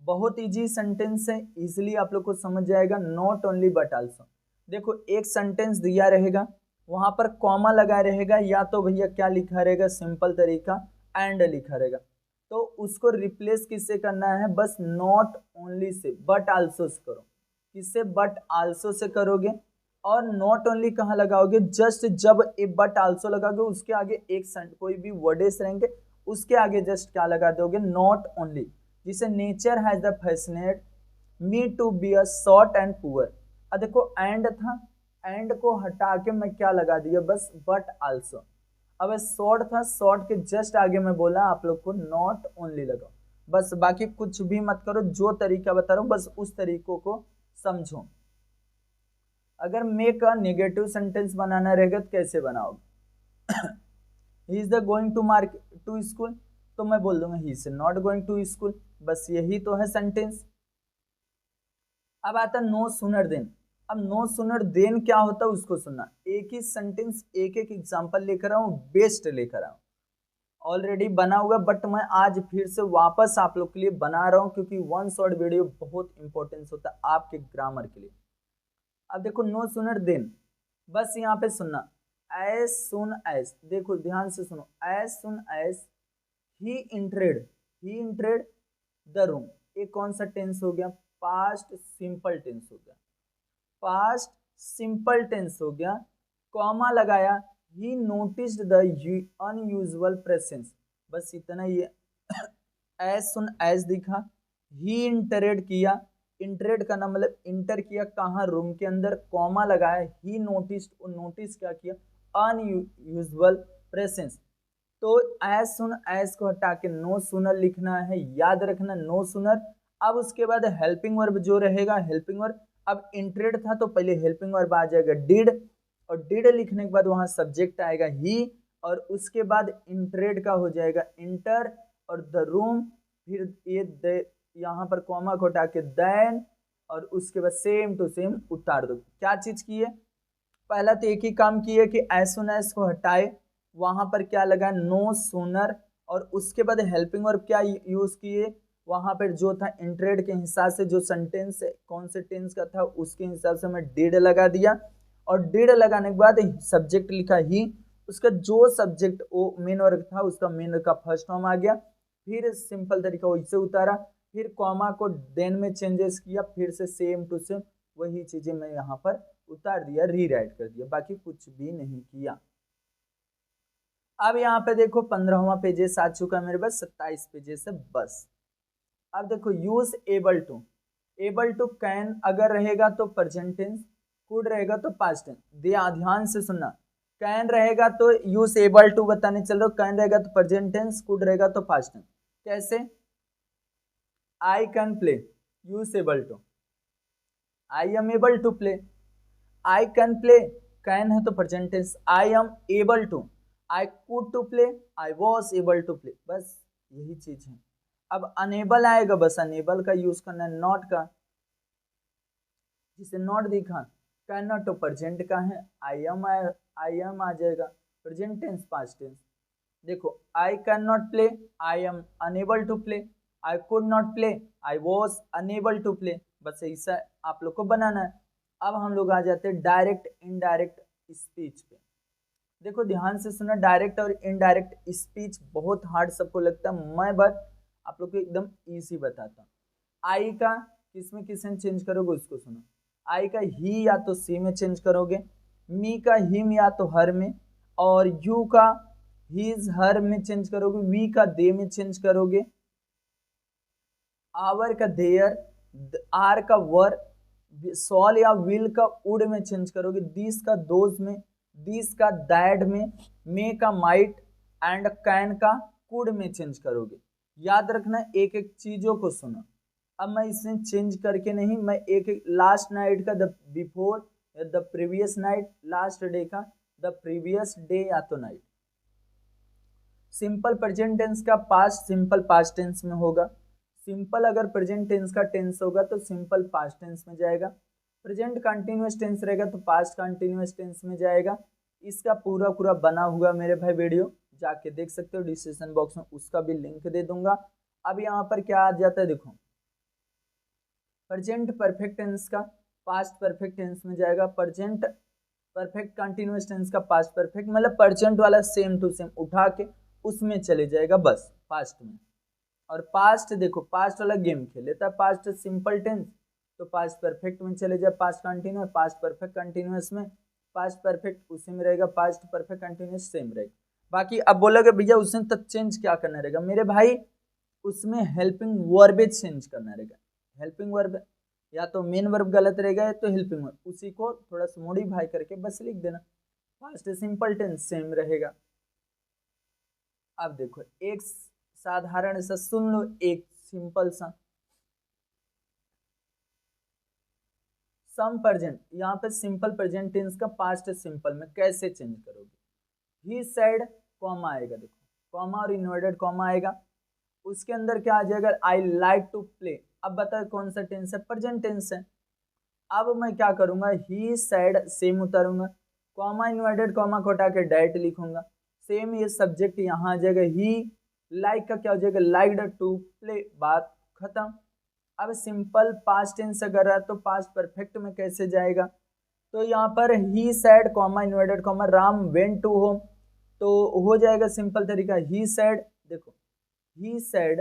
बहुत इजी सेंटेंस है, इजिली आप लोग को समझ जाएगा। नॉट ओनली बट आल्सो, देखो एक सेंटेंस दिया रहेगा, वहां पर कॉमा लगा रहेगा, या तो भैया क्या लिखा रहेगा, सिंपल तरीका एंड लिखा रहेगा, तो उसको रिप्लेस किससे करना है, बस not only say, but also say करो। किससे, बट आल्सो से करोगे। और नॉट ओनली कहाँ लगाओगे, जस्ट जब ए बट आल्सो लगाओगे उसके आगे एक कोई भी वर्डेस रहेंगे, उसके आगे जस्ट क्या लगा दोगे, नॉट ओनली। जिसे nature has the fascinate me to be a short and poor. अब देखो एंड था, एंड को हटा के मैं क्या लगा दिया, बस बट आल्सो। अब शॉर्ट था, शॉर्ट के जस्ट आगे मैं बोला आप लोग को नॉट ओनली लगाओ, बस बाकी कुछ भी मत करो, जो तरीका बता रहा हूं बस उस तरीकों को समझो। अगर मेक अ नेगेटिव सेंटेंस बनाना रहेगा तो कैसे बनाओगे, he is the going to mark to school, तो मैं बोल दूंगा he is not going to school, बस यही तो है सेंटेंस। अब आता नो सुनर देन। अब नो सुनर देन क्या होता है उसको सुनना, एक ही सेंटेंस एक एक एग्जांपल लेकर रहा हूं, बेस्ट लेकर आऊं, ऑलरेडी बना हुआ, बट मैं आज फिर से वापस आप लोग के लिए बना रहा हूं, क्योंकि वन शॉट वीडियो बहुत इंपॉर्टेंस होता है आपके ग्रामर के लिए। अब देखो नो सुनर देन, बस यहाँ पे सुनना, एज सुन एज, देखो ध्यान से सुनो, as soon as he entered, he entered the room, ये कौन सा टेंस हो गया, पास्ट सिंपल टेंस हो गया, पास्ट सिंपल टेंस हो गया, कॉमा लगाया, ही नोटिस्ड द अनयूजुअल प्रेजेंस, बस इतना ही एज सुन एज दिखा, ही इंटरेड किया, इंटरेड का नाम मतलब इंटर किया कहाँ, रूम के अंदर, कॉमा लगाया, ही नोटिस्ड, नोटिस क्या किया, अनयूजुअल प्रेजेंस। तो एज सुन एज को हटा के नो सूनर लिखना है, याद रखना नो सूनर। अब उसके बाद हेल्पिंग वर्ब जो रहेगा, हेल्पिंग वर्ब, अब इंटरेड था तो पहले हेल्पिंग वर्ब आ जाएगा डिड, और डिड लिखने के बाद वहां सब्जेक्ट आएगा ही, और उसके बाद इंटरेड का हो जाएगा इंटर, और द रूम, फिर ये यहाँ पर कॉमा को हटा के देन, और उसके बाद सेम टू सेम उतार दो। क्या चीज की है, पहला तो एक ही काम किए कि एज सुन एज को हटाए, वहां पर क्या लगा नो सूनर, और उसके बाद हेल्पिंग वर्ब क्या यूज किए, वहां पर जो था इंटरेड के हिसाब से जो सेंटेंस कौन से टेंस का था उसके हिसाब से मैं डिड लगा दिया, और डिड लगाने के बाद सब्जेक्ट लिखा ही, उसका जो सब्जेक्ट वो मेन वर्ग था उसका मेन वर्ग का फर्स्ट फॉर्म आ गया, फिर सिंपल तरीका वैसे उतारा, फिर कॉमा को देन में चेंजेस किया, फिर से सेम टू सेम वही चीजें मैं यहाँ पर उतार दिया, रीराइट कर दिया, बाकी कुछ भी नहीं किया। अब यहाँ पे देखो 15वां पेजेस आ चुका है मेरे पास, 27 पेजेस है बस। अब देखो यूज एबल टू कैन अगर रहेगा तो प्रेजेंट टेंस, कुड रहेगा तो पास्ट टेंस। ध्यान से सुनना, कैन रहेगा तो यूज एबल टू बताने चल रहा हूं, कैन रहेगा तो प्रेजेंट टेंस, कुड रहेगा तो पास्ट टेंस। कैसे, I can play, use able to, I am able to play, I can play, can है तो present tense, I am able to, I could to play, I was able to play, बस यही चीज है। अब enable आएगा, बस enable का यूज करना है, नॉट का, जिसे नॉट दिखा, कैन नॉट तो प्रेजेंट का है, आई एम आ जाएगा, प्रेजेंट टेंस पास्ट टेंस। देखो I can not play, I am unable to play, I could not play, I was unable to play, बस ऐसा आप लोग को बनाना है। अब हम लोग आ जाते हैं डायरेक्ट इनडायरेक्ट स्पीच पे। देखो ध्यान से सुना, डायरेक्ट और इनडायरेक्ट स्पीच बहुत हार्ड सबको लगता है, मैं बस आप लोग को एकदम इजी बताता हूँ। आई का किसमें किसमें चेंज करोगे उसको सुनो, आई का ही या तो सी में चेंज करोगे, मी का हिम या तो हर में, और यू का हीज हर में चेंज करोगे, वी का दे में चेंज करोगे, आवर का देयर, आर का वर, सॉल या विल का उड में चेंज करोगे, दिस का दोज में, दिस का दैट में, मे का माइट, एंड कैन का कुड में चेंज करोगे। याद रखना एक एक चीजों को सुनो। अब मैं इसे चेंज करके नहीं, मैं एक एक लास्ट नाइट का the before, the previous night, last day का द प्रीवियस डे या तो नाइट। सिंपल प्रेजेंट टेंस का पास्ट सिंपल पास्ट टेंस में होगा, सिंपल अगर प्रेजेंट टेंस का टेंस होगा तो सिंपल पास्ट टेंस में जाएगा, प्रेजेंट कंटिन्यूअस टेंस रहेगा तो पास्ट कंटिन्यूअस टेंस में जाएगा। इसका पूरा पूरा बना हुआ मेरे भाई वीडियो जाके देख सकते हो, डिस्क्रिप्शन बॉक्स में उसका भी लिंक दे दूंगा। अब यहाँ पर क्या आ जाता है देखो, प्रेजेंट परफेक्ट टेंस का पास्ट परफेक्ट टेंस में जाएगा, प्रेजेंट परफेक्ट कंटिन्यूअस टेंस का पास्ट परफेक्ट, मतलब प्रेजेंट वाला सेम टू सेम उठा के उसमें चले जाएगा बस पास्ट में। और पास्ट देखो, पास्ट वाला गेम खेले था, पास्ट सिंपल टेंस तो पास्ट परफेक्ट में चले जाए, past continuous, past perfect continuous में, पास्ट परफेक्ट उसी में रहेगा, पास्ट परफेक्ट कंटिन्यूअस सेम रहेगा। बाकी अब बोलोगे भैया उसमें तब चेंज क्या करना रहेगा, मेरे भाई उसमें हेल्पिंग वर्बेज चेंज करना रहेगा। हेल्पिंग वर्ब या तो मेन वर्ब गलत रहेगा या तो हेल्पिंग वर्ब, उसी को थोड़ा सा मॉडिफाई करके बस लिख देना, पास्ट सिंपल टेंस सेम रहेगा। अब देखो एक साधारण सा सुन लो, एक सिंपल सा सम प्रेजेंट, यहाँ पे सिंपल प्रेजेंट टेंस का पास्ट सिंपल में कैसे चेंज करोगे। ही सेड कॉमा आएगा, देखो कॉमा और इन्वर्टेड कॉमा आएगा, उसके अंदर क्या आ जाएगा आई लाइक टू प्ले। अब बताओ कौन सा टेंस है, प्रेजेंट टेंस है। अब मैं क्या करूंगा, ही सेड सेम उतारूंगा, कॉमा इन्वर्टेड कॉमा को हटा के डायरेक्ट लिखूंगा, सेम ये सब्जेक्ट यहाँ आ जाएगा, ही लाइक का क्या हो जाएगा लाइक टू प्ले, बात खत्म। अब सिंपल पास्ट टेंस अगर है तो पास्ट परफेक्ट में कैसे जाएगा, तो यहाँ पर he said comma inverted comma Ram went to home, तो हो जाएगा सिंपल तरीका ही सेड, देखो ही सेड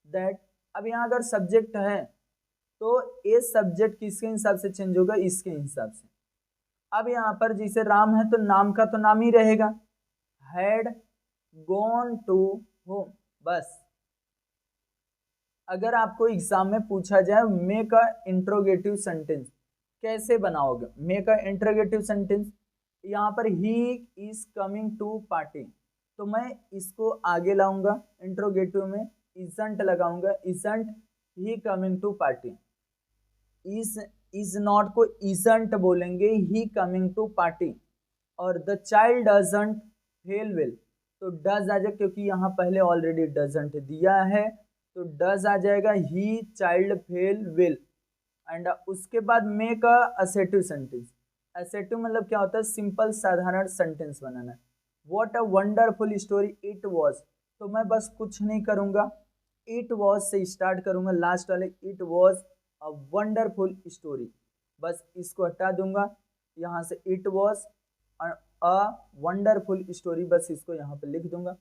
दैट। अब यहाँ अगर सब्जेक्ट है तो ये सब्जेक्ट किसके हिसाब से चेंज होगा, इसके हिसाब से। अब यहाँ पर जैसे राम है तो नाम का तो नाम ही रहेगा, हैड गॉन टू होम। बस अगर आपको एग्जाम में पूछा जाए मेक अ इंट्रोगेटिव सेंटेंस कैसे बनाओगे, मेक अ इंट्रोगेटिव सेंटेंस, यहाँ पर he is coming to party, तो मैं इसको आगे लाऊंगा, इंट्रोगेटिव में इजंट लगाऊंगा, isn't he coming to party. Is not को इजंट बोलेंगे, ही कमिंग टू पार्टी। और the child doesn't fail will, तो डज आ जाए क्योंकि यहाँ पहले ऑलरेडी डजंट दिया है, तो डज आ जाएगा, ही चाइल्ड फेल विल। एंड उसके बाद make a assertive sentence. Assertive मतलब क्या होता है, सिंपल साधारण सेंटेंस बनाना है। What a wonderful story it was, तो मैं बस कुछ नहीं करूंगा, इट वॉज से स्टार्ट करूंगा, लास्ट वाले it was a wonderful story, बस इसको हटा दूंगा यहाँ से, it was a wonderful story, बस इसको यहाँ पे लिख दूंगा।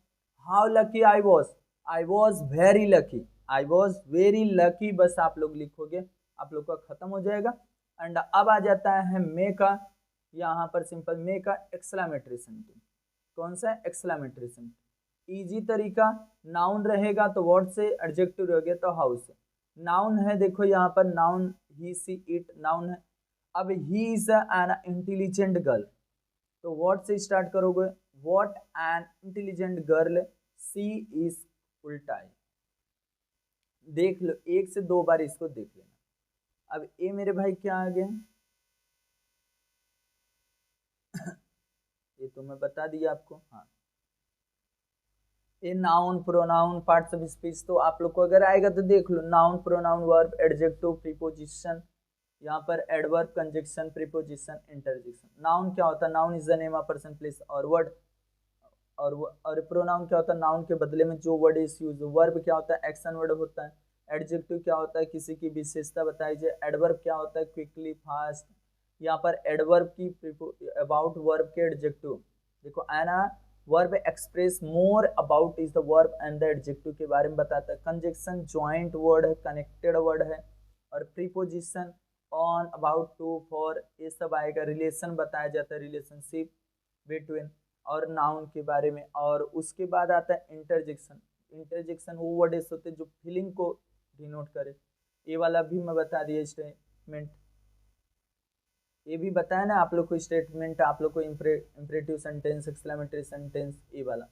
How lucky I was very lucky, I was very lucky, बस आप लोग लिखोगे, आप लोग का खत्म हो जाएगा। एंड अब आ जाता है मे का, यहाँ पर सिंपल मे का एक्सक्लेमेटरी सेंटेंस। कौन सा एक्सक्लेमेटरी सेंटेंस? इजी तरीका, नाउन रहेगा तो व्हाट से, एडजेक्टिव रहेगा तो हाउ से। नाउन है, देखो यहाँ पर noun he she it noun है। अब he is an intelligent girl, तो व्हाट से स्टार्ट करोगे, what an intelligent girl she is उल्टा है। देख लो, एक से दो बार इसको देख लेना। अब ए मेरे भाई क्या आ गया ये तो मैं बता दिया आपको। हाँ, ये noun pronoun parts of speech, तो आप लोग को अगर आएगा तो देख लो, noun pronoun verb adjective preposition, यहाँ पर adverb conjunction preposition interjection. Noun क्या होता है, noun is the name of person place और वर्ड, और प्रोनाउन क्या होता है, नाउन के बदले में जो वर्ड इज यूज। वर्ब क्या होता है, एक्शन वर्ड होता है। एडजेक्टिव क्या होता है, किसी की विशेषता बताई जाए। एडवर्ब क्या होता है, क्विकली फास्ट। यहाँ पर एडवर्ब की अबाउट वर्ब के एडजेक्टिव देखो, an verb express more about is the verb and the adjective के बारे में बताता है। कंजक्शन जॉइंट वर्ड है, कनेक्टेड वर्ड है। और preposition on, about, to, for, ये सब आएगा। रिलेशन बताया जाता है, रिलेशनशिप बिटवीन और नाउन के बारे में। और उसके बाद आता है इंटरजेक्शन। इंटरजेक्शन वो वर्ड्स होते हैं जो फीलिंग को डिनोट करे। ये वाला भी मैं बता दिया स्टेटमेंट, ये भी बताया ना आप लोग को स्टेटमेंट, आप लोग को इंपरेटिव सेंटेंस, एक्सक्लेमेटरी सेंटेंस, ये वाला।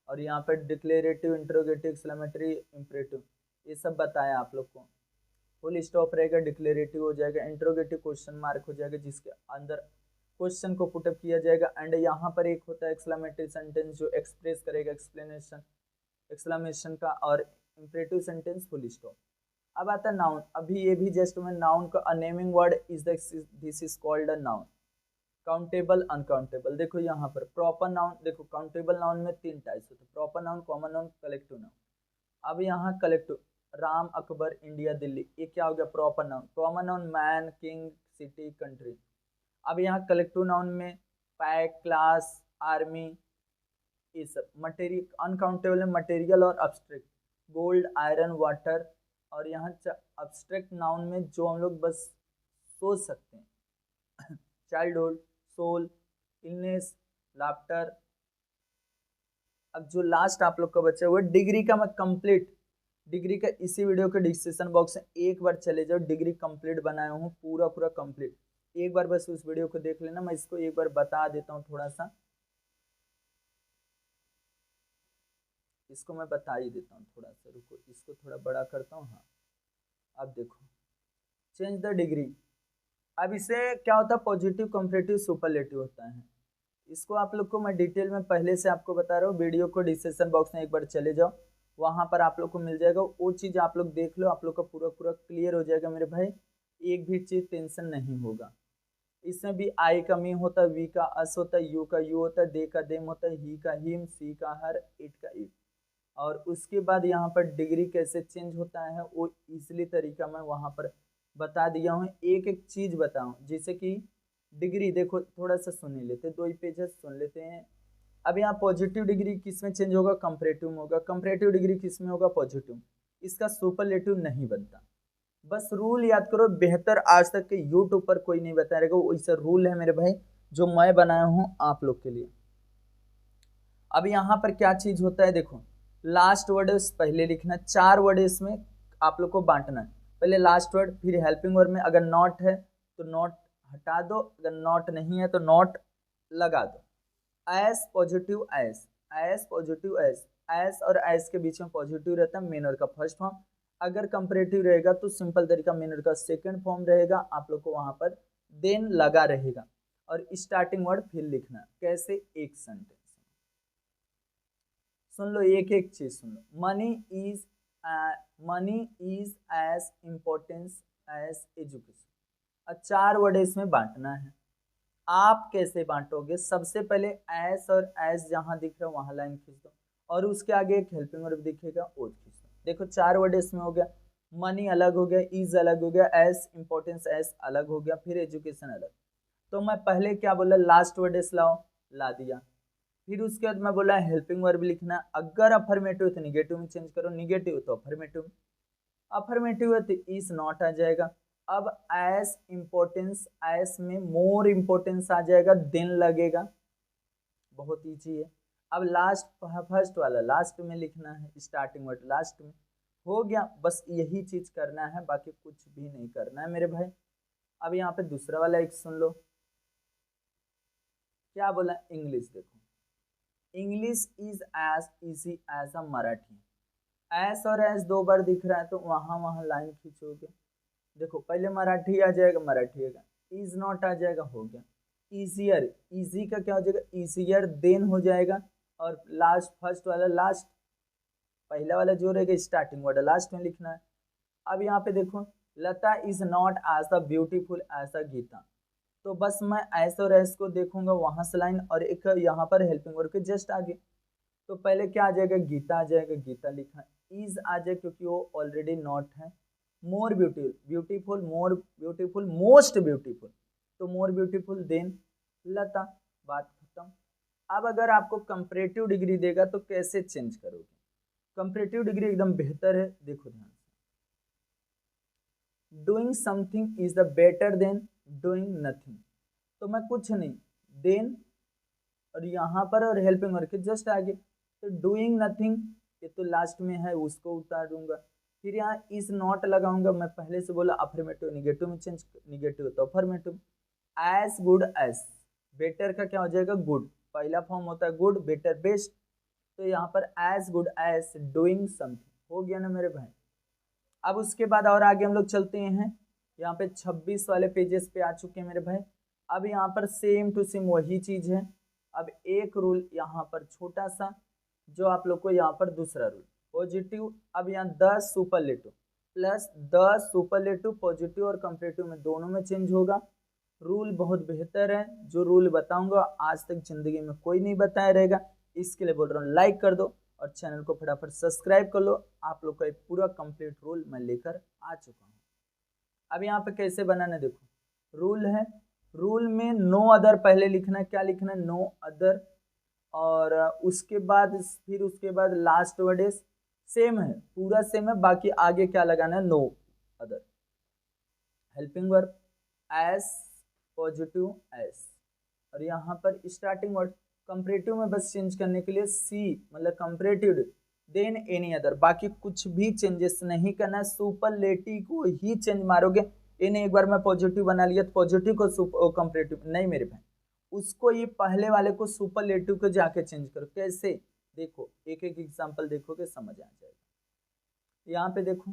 और यहाँ पर डिक्लेरेटिव, इंट्रोगेटिव, एक्सक्लेमेटरी, इंपरेटिव, ये सब बताया आप लोग को। फुल स्टॉप रहेगा, डिक्लेरेटिव हो जाएगा, इंट्रोगेटिव क्वेश्चन मार्क हो जाएगा जिसके अंदर क्वेश्चन को पुटअप किया जाएगा। एंड यहाँ पर एक होता है एक्सक्लेमेटरी सेंटेंस जो एक्सप्रेस करेगा एक्सप्लेनेशन, एक्सक्लेमेशन का। और इंपरेटिव सेंटेंस फुल स्टॉप। अब आता है नाउन। अभी ये भी जस्ट में नाउन का naming word is this is called a noun. Countable, uncountable, देखो यहाँ पर प्रॉपर नाउन, देखो काउंटेबल नाउन में तीन टाइप्स होते हैं, proper noun, common noun, collective noun. अब यहाँ कलेक्टिव, राम, अकबर, इंडिया, दिल्ली, ये क्या हो गया, proper noun. Common noun, man, king, city, country. अब यहाँ कलेक्टिव नाउन में पैक, क्लास, आर्मी, ये सब। मटेरियल, अनकाउंटेबल में मटेरियल और अब्स्ट्रैक्ट, गोल्ड, आयरन, वाटर। और यहाँ अब्स्ट्रैक्ट नाउन में जो हम लोग बस सोच सकते हैं, चाइल्डहुड, सोल, इलनेस, लाफ्टर। अब जो लास्ट आप लोग का बचा हुआ डिग्री का, मैं कंप्लीट डिग्री का इसी वीडियो के डिस्क्रिप्शन बॉक्स में एक बार चले जाओ, डिग्री कंप्लीट बनाया हूँ, पूरा पूरा कंप्लीट। एक बार बस उस वीडियो को देख लेना, मैं इसको एक बार बता देता हूँ थोड़ा सा, इसको मैं बता ही देता हूँ थोड़ा सा, रुको इसको थोड़ा बड़ा करता हूँ। हाँ, अब देखो, चेंज द डिग्री। अब इसे क्या होता है, पॉजिटिव, कंपैरेटिव, सुपरलेटिव होता है। इसको आप लोग को मैं डिटेल में पहले से आपको बता रहा हूँ, वीडियो को डिस्क्रिप्शन बॉक्स में एक बार चले जाओ, वहां पर आप लोग को मिल जाएगा। वो चीज़ आप लोग देख लो, आप लोग का पूरा पूरा क्लियर हो जाएगा मेरे भाई, एक भी चीज़ टेंशन नहीं होगा। इसमें भी आई का मी होता है, वी का अस होता है, यू का यू होता है, दे का देम होता है, ही का हिम, सी का हर, इट का इट। और उसके बाद यहाँ पर डिग्री कैसे चेंज होता है वो इजली तरीका मैं वहाँ पर बता दिया हूँ। एक एक चीज़ बताऊँ, जैसे कि डिग्री देखो, थोड़ा सा सुन ही लेते, दो ही पेजेस सुन लेते हैं। अब यहाँ पॉजिटिव डिग्री किस में चेंज होगा, कंपैरेटिव में होगा। कंपैरेटिव डिग्री किस में होगा, पॉजिटिव। इसका सुपरलेटिव नहीं बनता। बस रूल याद करो, बेहतर आज तक के यूट्यूब पर कोई नहीं बता रहेगा, वैसा रूल है मेरे भाई जो मैं बनाया हूँ आप लोग के लिए। अब यहाँ पर क्या चीज होता है, देखो लास्ट वर्ड पहले लिखना, चार वर्ड इसमें आप लोग को बांटना है। पहले लास्ट वर्ड, फिर हेल्पिंग वर्ड में अगर नॉट है तो नॉट हटा दो, अगर नॉट नहीं है तो नॉट लगा दो, S positive S, S positive S, S और एस के बीच में पॉजिटिव रहता है, मेन वर्ड का फर्स्ट फॉर्म। अगर कंपैरेटिव रहेगा तो सिंपल तरीका मेन वर्ड का सेकंड फॉर्म रहेगा, आप लोग को वहां पर देन लगा रहेगा और स्टार्टिंग वर्ड फिर लिखना। कैसे? एक सेंटेंस सुन लो, एक एक चीज सुन लो। Money is as importance as education. 4 word इसमें बांटना है। आप कैसे बांटोगे? सबसे पहले एस और एस जहां दिख रहा है वहां लाइन खींच दो और उसके आगे एक हेल्पिंग वर्ब दिखेगा वो खींच दो। देखो 4 वर्ड इसमें हो गया, मनी अलग हो गया, इज अलग हो गया, एस इम्पोर्टेंस एस अलग हो गया, फिर एजुकेशन अलग। तो मैं पहले क्या बोला, लास्ट वर्ड एस लाओ, ला दिया। फिर उसके बाद मैं बोला हेल्पिंग वर्ब लिखना। अगर अफर्मेटिव तो निगेटिव में चेंज करो, निगेटिव तो अफर्मेटिव, अफर्मेटिव है तो इज नॉट आ जाएगा। अब एस इम्पोर्टेंस, एस में मोर इम्पोर्टेंस आ जाएगा, देन लगेगा, बहुत ईजी है। अब लास्ट फर्स्ट वाला लास्ट में लिखना है, स्टार्टिंग वर्ड लास्ट में। हो गया, बस यही चीज करना है, बाकी कुछ भी नहीं करना है मेरे भाई। अब यहाँ पे दूसरा वाला एक सुन लो, क्या बोला, इंग्लिश। देखो, English is as easy as a Marathi. As और एस 2 बार दिख रहा है तो वहां वहां लाइन खींचोगे। देखो पहले मराठी आ जाएगा, मराठी आएगा, इज नॉट आ जाएगा, हो गया। इजियर, इजी का क्या हो जाएगा, इजियर देन हो जाएगा। और लास्ट फर्स्ट वाला लास्ट, पहला वाला जो रहेगा स्टार्टिंग वर्ड लास्ट में लिखना है। अब यहाँ पे देखो, Lata is not as a beautiful as a Geeta. तो बस मैं एस और एस को देखूंगा वहां से लाइन, और एक यहाँ पर हेल्पिंग वर्ड के जस्ट आगे। तो पहले क्या आ जाएगा, गीता आ जाएगा, गीता लिखा। इज आ जाए क्योंकि वो ऑलरेडी नॉट है। More beautiful, beautiful, more beautiful, most beautiful, तो मोर ब्यूटीफुल देन लता, बात खत्म। अब अगर आपको कंपैरेटिव डिग्री देगा तो कैसे चेंज करोगे? कंपैरेटिव डिग्री एकदम बेहतर है, देखो ध्यान से। Doing something is the better than doing nothing. तो मैं कुछ नहीं, देन और यहाँ पर और हेल्पिंग वर्ब के जस्ट आगे। तो डूइंग नथिंग ये तो लास्ट में है, उसको उतार दूंगा। फिर यहाँ इज नॉट लगाऊंगा, मैं पहले से बोला अफर्मेटिव निगेटिव में चेंज, निगेटिव तो affirmative. As good as, better का क्या हो जाएगा, गुड, पहला फॉर्म होता है गुड, बेटर, बेस्ट। तो यहाँ पर as good as doing something, हो गया ना मेरे भाई। अब उसके बाद और आगे हम लोग चलते हैं, यहाँ पे 26 वाले पेजेस पे आ चुके हैं मेरे भाई। अब यहाँ पर सेम टू सेम वही चीज है। अब एक रूल यहाँ पर छोटा सा, जो आप लोग को यहाँ पर दूसरा रूल पॉजिटिव। अब यहाँ 10 सुपरलेटिव प्लस 10 सुपरलेटिव पॉजिटिव और कंपैरेटिव में दोनों में चेंज होगा। रूल बहुत बेहतर है, जो रूल बताऊंगा आज तक जिंदगी में कोई नहीं बताया रहेगा। इसके लिए बोल रहा हूँ लाइक कर दो और चैनल को फटाफट सब्सक्राइब कर लो। आप लोग का एक पूरा कंप्लीट रूल मैं लेकर आ चुका हूँ। अब यहाँ पे कैसे बनाना, देखो रूल है, रूल में नो अदर पहले लिखना है। क्या लिखना है, नो अदर। और उसके बाद फिर उसके बाद लास्ट वर्ड इज सेम है, पूरा सेम है, बाकी आगे क्या लगाना है, no other. Helping verb as positive as, और यहाँ पर स्टार्टिंग वर्ड कंपैरेटिव में बस चेंज करने के लिए सी, मतलब कंपैरेटिव देन एनी अदर, बाकी कुछ भी चेंजेस नहीं करना है। सुपरलेटिव को ही चेंज मारोगे। इन्हें एक बार मैं पॉजिटिव बना लिया तो पॉजिटिव को कंपैरेटिव नहीं मेरे भाई, उसको ये पहले वाले को सुपरलेटिव को जाके चेंज करो। कैसे, देखो एक एक एग्जांपल देखोगे समझ आ जाएगा। यहाँ पे देखो,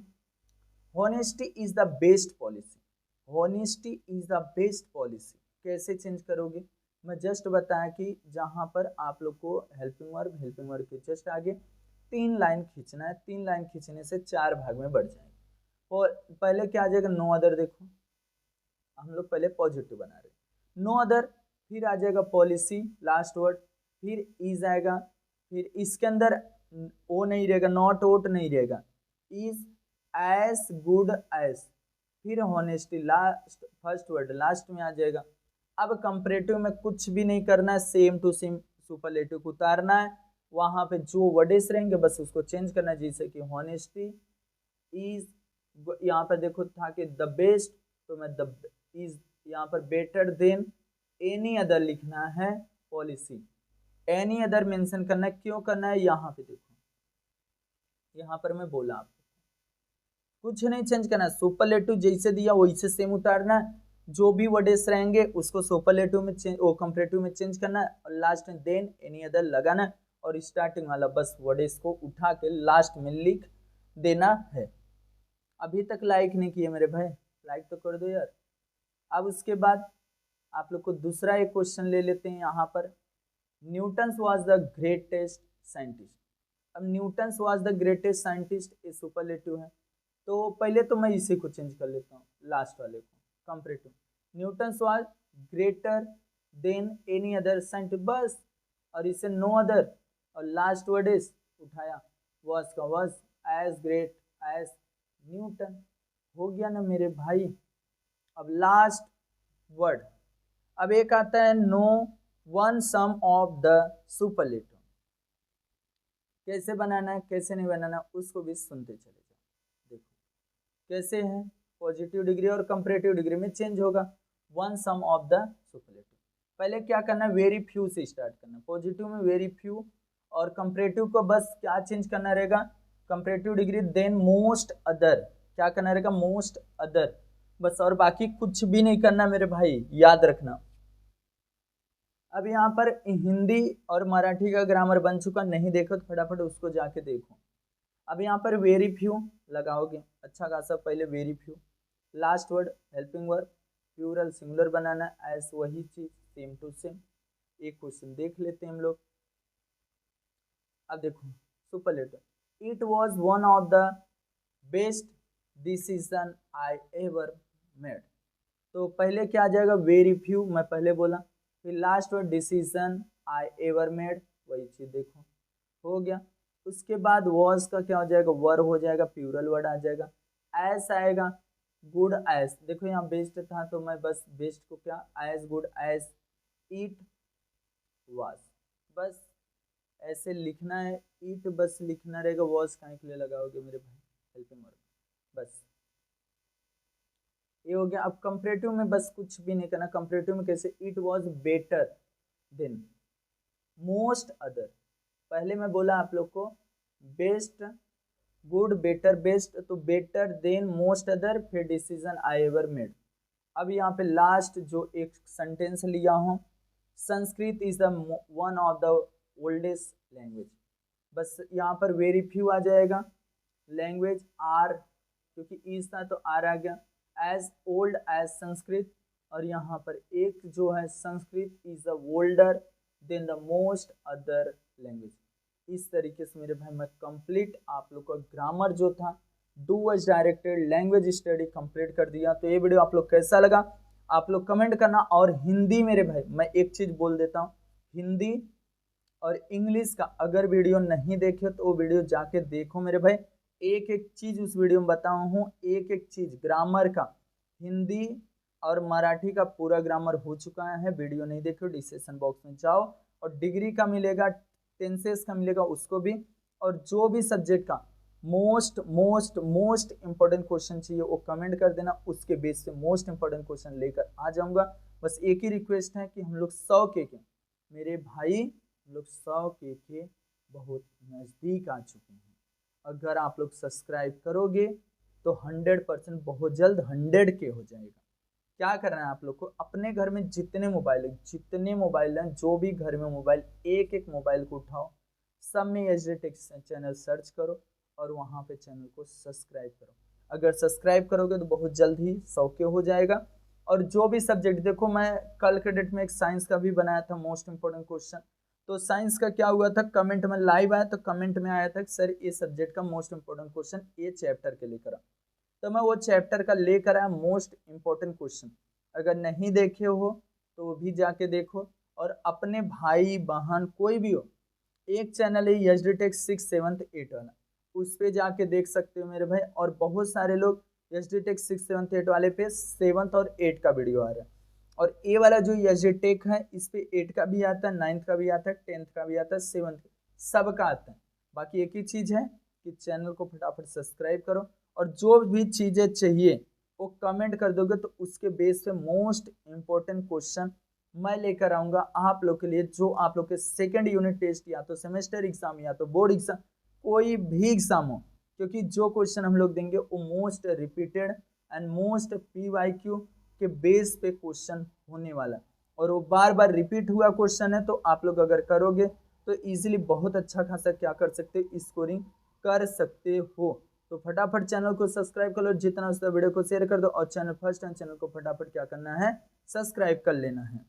honesty is the best policy, honesty is the best policy, कैसे चेंज करोगे? मैं जस्ट बताया कि जहां पर आप लोग को हेल्पिंग वर्ब के जस्ट आगे 3 लाइन खींचना है। 3 लाइन खींचने से 4 भाग में बढ़ जाएंगे। और पहले क्या आ जाएगा, नो अदर। देखो हम लोग पहले पॉजिटिव बना रहे, नो अदर, फिर आ जाएगा पॉलिसी लास्ट वर्ड, फिर इज आएगा, फिर इसके अंदर ओ नहीं रहेगा, नॉट ओट नहीं रहेगा, इज एज गुड एज, फिर honesty last first word last में आ जाएगा। अब कंपैरेटिव में कुछ भी नहीं करना है, सेम टू सेम सुपरलेटिव को उतारना है, वहां पे जो वर्डेस रहेंगे बस उसको चेंज करना है। जैसे कि होनेस्टी इज, यहाँ पर देखो था कि द बेस्ट, तो मैं द इज, यहाँ पर बेटर देन एनी अदर लिखना है, पॉलिसी एनी अदर मेंशन करना है। क्यों करना है, यहाँ पे देखो, यहाँ पर मैं बोला आपको कुछ नहीं चेंज करना है, सुपरलेटिव जैसे दिया वैसे सेम उतारना है। जो भी वर्डेस रहेंगे उसको सुपरलेटिव में चेंज, वो कंपैरेटिव में चेंज करना है, और लास्ट में देन एनी अदर लगाना है, और स्टार्टिंग वाला बस वर्डेस को उठा के लास्ट में लिख देना है। अभी तक लाइक नहीं किए मेरे भाई, लाइक तो कर दो यार। अब उसके बाद आप लोग को दूसरा एक क्वेश्चन ले लेते हैं यहाँ पर। Newton was the greatest scientist. अब Newton was the greatest scientist ये सुपरलेटिव है, तो पहले तो मैं इसी को चेंज कर लेता हूँ, लास्ट वाले को comparative. Newton was greater than any other scientist, बस, और इसे नो अदर, और लास्ट वर्ड इज उठाया, वाज का was, as great as Newton. हो गया ना मेरे भाई। अब लास्ट वर्ड, अब एक आता है no one some of the superlative. कैसे बनाना है कैसे नहीं बनाना उसको भी सुनते चले जाओ। देखो कैसे है, पॉजिटिव डिग्री और कंपैरेटिव डिग्री में चेंज होगा। One some of the superlative, पहले क्या करना है, वेरी फ्यू से स्टार्ट करना। पॉजिटिव में वेरी फ्यू, और कंपैरेटिव को बस क्या चेंज करना रहेगा, comparative degree than most other, क्या करना रहेगा, मोस्ट अदर, बस, और बाकी कुछ भी नहीं करना मेरे भाई, याद रखना। अब यहाँ पर हिंदी और मराठी का ग्रामर बन चुका, नहीं देखो तो फटाफट उसको जाके देखो। अब यहाँ पर वेरी फ्यू लगाओगे, अच्छा खासा, पहले very few, last word helping verb, plural singular बनाना है, एस वही चीज सेम टू सेम। एक क्वेश्चन देख लेते हैं हम लोग। अब देखो superlative, it was one of the best decision I ever made. तो पहले क्या आ जाएगा, वेरी फ्यू, मैं पहले बोला, फिर last word decision I ever made, वही चीज देखो, हो गया। उसके बाद वॉज का क्या हो जाएगा, वर हो जाएगा, प्लूरल वर्ड आ जाएगा, एस आएगा, गुड एस, देखो यहाँ बेस्ट था तो मैं बस बेस्ट को क्या, as good as it was, बस ऐसे लिखना है, इट बस लिखना रहेगा, वॉज काहे के लिए लगाओगे मेरे भाई, हेल्पिंग वर्ब, बस ये हो गया। अब कंपैरेटिव में बस कुछ भी नहीं करना। कंपैरेटिव में कैसे, it was better than most other, पहले मैं बोला आप लोग को बेस्ट, गुड, बेटर, बेस्ट, तो बेटर देन मोस्ट अदर, फिर डिसीजन आई एवर मेड। अब यहाँ पे लास्ट जो एक सेंटेंस लिया हूँ, Sanskrit is the one of the oldest language, बस यहाँ पर वेरी फ्यू आ जाएगा, लैंग्वेज आर, क्योंकि इज था तो आर आ गया, एज ओल्ड एज संस्कृत, और यहाँ पर एक जो है Sanskrit is the older than the most other language. इस तरीके से मेरे भाई मैं कंप्लीट आप लोग का ग्रामर जो था डूवर्ड्स डायरेक्टेड लैंग्वेज स्टडी कंप्लीट कर दिया। तो ये वीडियो आप लोग कैसा लगा आप लोग कमेंट करना। और हिंदी मेरे भाई मैं एक चीज बोल देता हूँ, हिंदी और इंग्लिश का अगर वीडियो नहीं देखे तो वो वीडियो जाके देखो मेरे भाई। एक एक चीज उस वीडियो में बताऊँ हूँ, एक एक चीज ग्रामर का, हिंदी और मराठी का पूरा ग्रामर हो चुका है। वीडियो नहीं देखो डिस्क्रिप्शन बॉक्स में जाओ, और डिग्री का मिलेगा, टेंसेस का मिलेगा उसको भी, और जो भी सब्जेक्ट का most most most important question चाहिए वो कमेंट कर देना, उसके बेस पे मोस्ट इंपॉर्टेंट क्वेश्चन लेकर आ जाऊंगा। बस एक ही रिक्वेस्ट है कि हम लोग 100 के मेरे भाई, हम लोग 100 के बहुत नज़दीक आ चुके हैं। अगर आप लोग सब्सक्राइब करोगे तो 100% बहुत जल्द 100 के हो जाएगा। क्या करना है आप लोग को, अपने घर में जितने मोबाइल हैं, जो भी घर में मोबाइल, एक एक मोबाइल को उठाओ, सब में एचडी चैनल सर्च करो और वहाँ पे चैनल को सब्सक्राइब करो। अगर सब्सक्राइब करोगे तो बहुत जल्द ही 100 के हो जाएगा। और जो भी सब्जेक्ट, देखो मैं कल के डेट में एक साइंस का भी बनाया था मोस्ट इंपॉर्टेंट क्वेश्चन, तो साइंस का क्या हुआ था, कमेंट में लाइव आया तो कमेंट में आया था सर ये सब्जेक्ट का मोस्ट इंपॉर्टेंट क्वेश्चन ये चैप्टर के लेकर आ, तो मैं वो चैप्टर का लेकर आया मोस्ट इंपॉर्टेंट क्वेश्चन। अगर नहीं देखे हो तो वो भी जाके देखो, और अपने भाई बहन कोई भी हो, एक चैनल है एचडी टेक 6, 7, 8 वाला, उस पे जाके देख सकते हो मेरे भाई। और बहुत सारे लोग एचडी टेक 6, 7, 8 वाले पे 7 और 8 का वीडियो आ रहा है, और ए वाला जो एचडी टेक है इस पे 8 का भी आता है, 9th का भी आता है, 10th का भी आता है, 7th सबका आता है। बाकी एक ही चीज है कि चैनल को फटाफट सब्सक्राइब करो, और जो भी चीजें चाहिए वो कमेंट कर दोगे तो उसके बेस पे मोस्ट इंपॉर्टेंट क्वेश्चन मैं लेकर आऊंगा आप लोग के लिए, जो आप लोग के सेकंड यूनिट टेस्ट या तो सेमेस्टर एग्जाम या तो बोर्ड एग्जाम, कोई भी एग्जाम हो, क्योंकि जो क्वेश्चन हम लोग देंगे वो most repeated and most PYQ के बेस पे क्वेश्चन होने वाला है और वो बार बार रिपीट हुआ क्वेश्चन है, तो आप लोग अगर करोगे तो इजीली बहुत अच्छा खासा क्या कर सकते हो, स्कोरिंग कर सकते हो। तो फटाफट चैनल को सब्सक्राइब कर लो, जितना उस वीडियो को शेयर कर दो और चैनल फर्स्ट टाइम चैनल को फटाफट क्या करना है, सब्सक्राइब कर लेना है।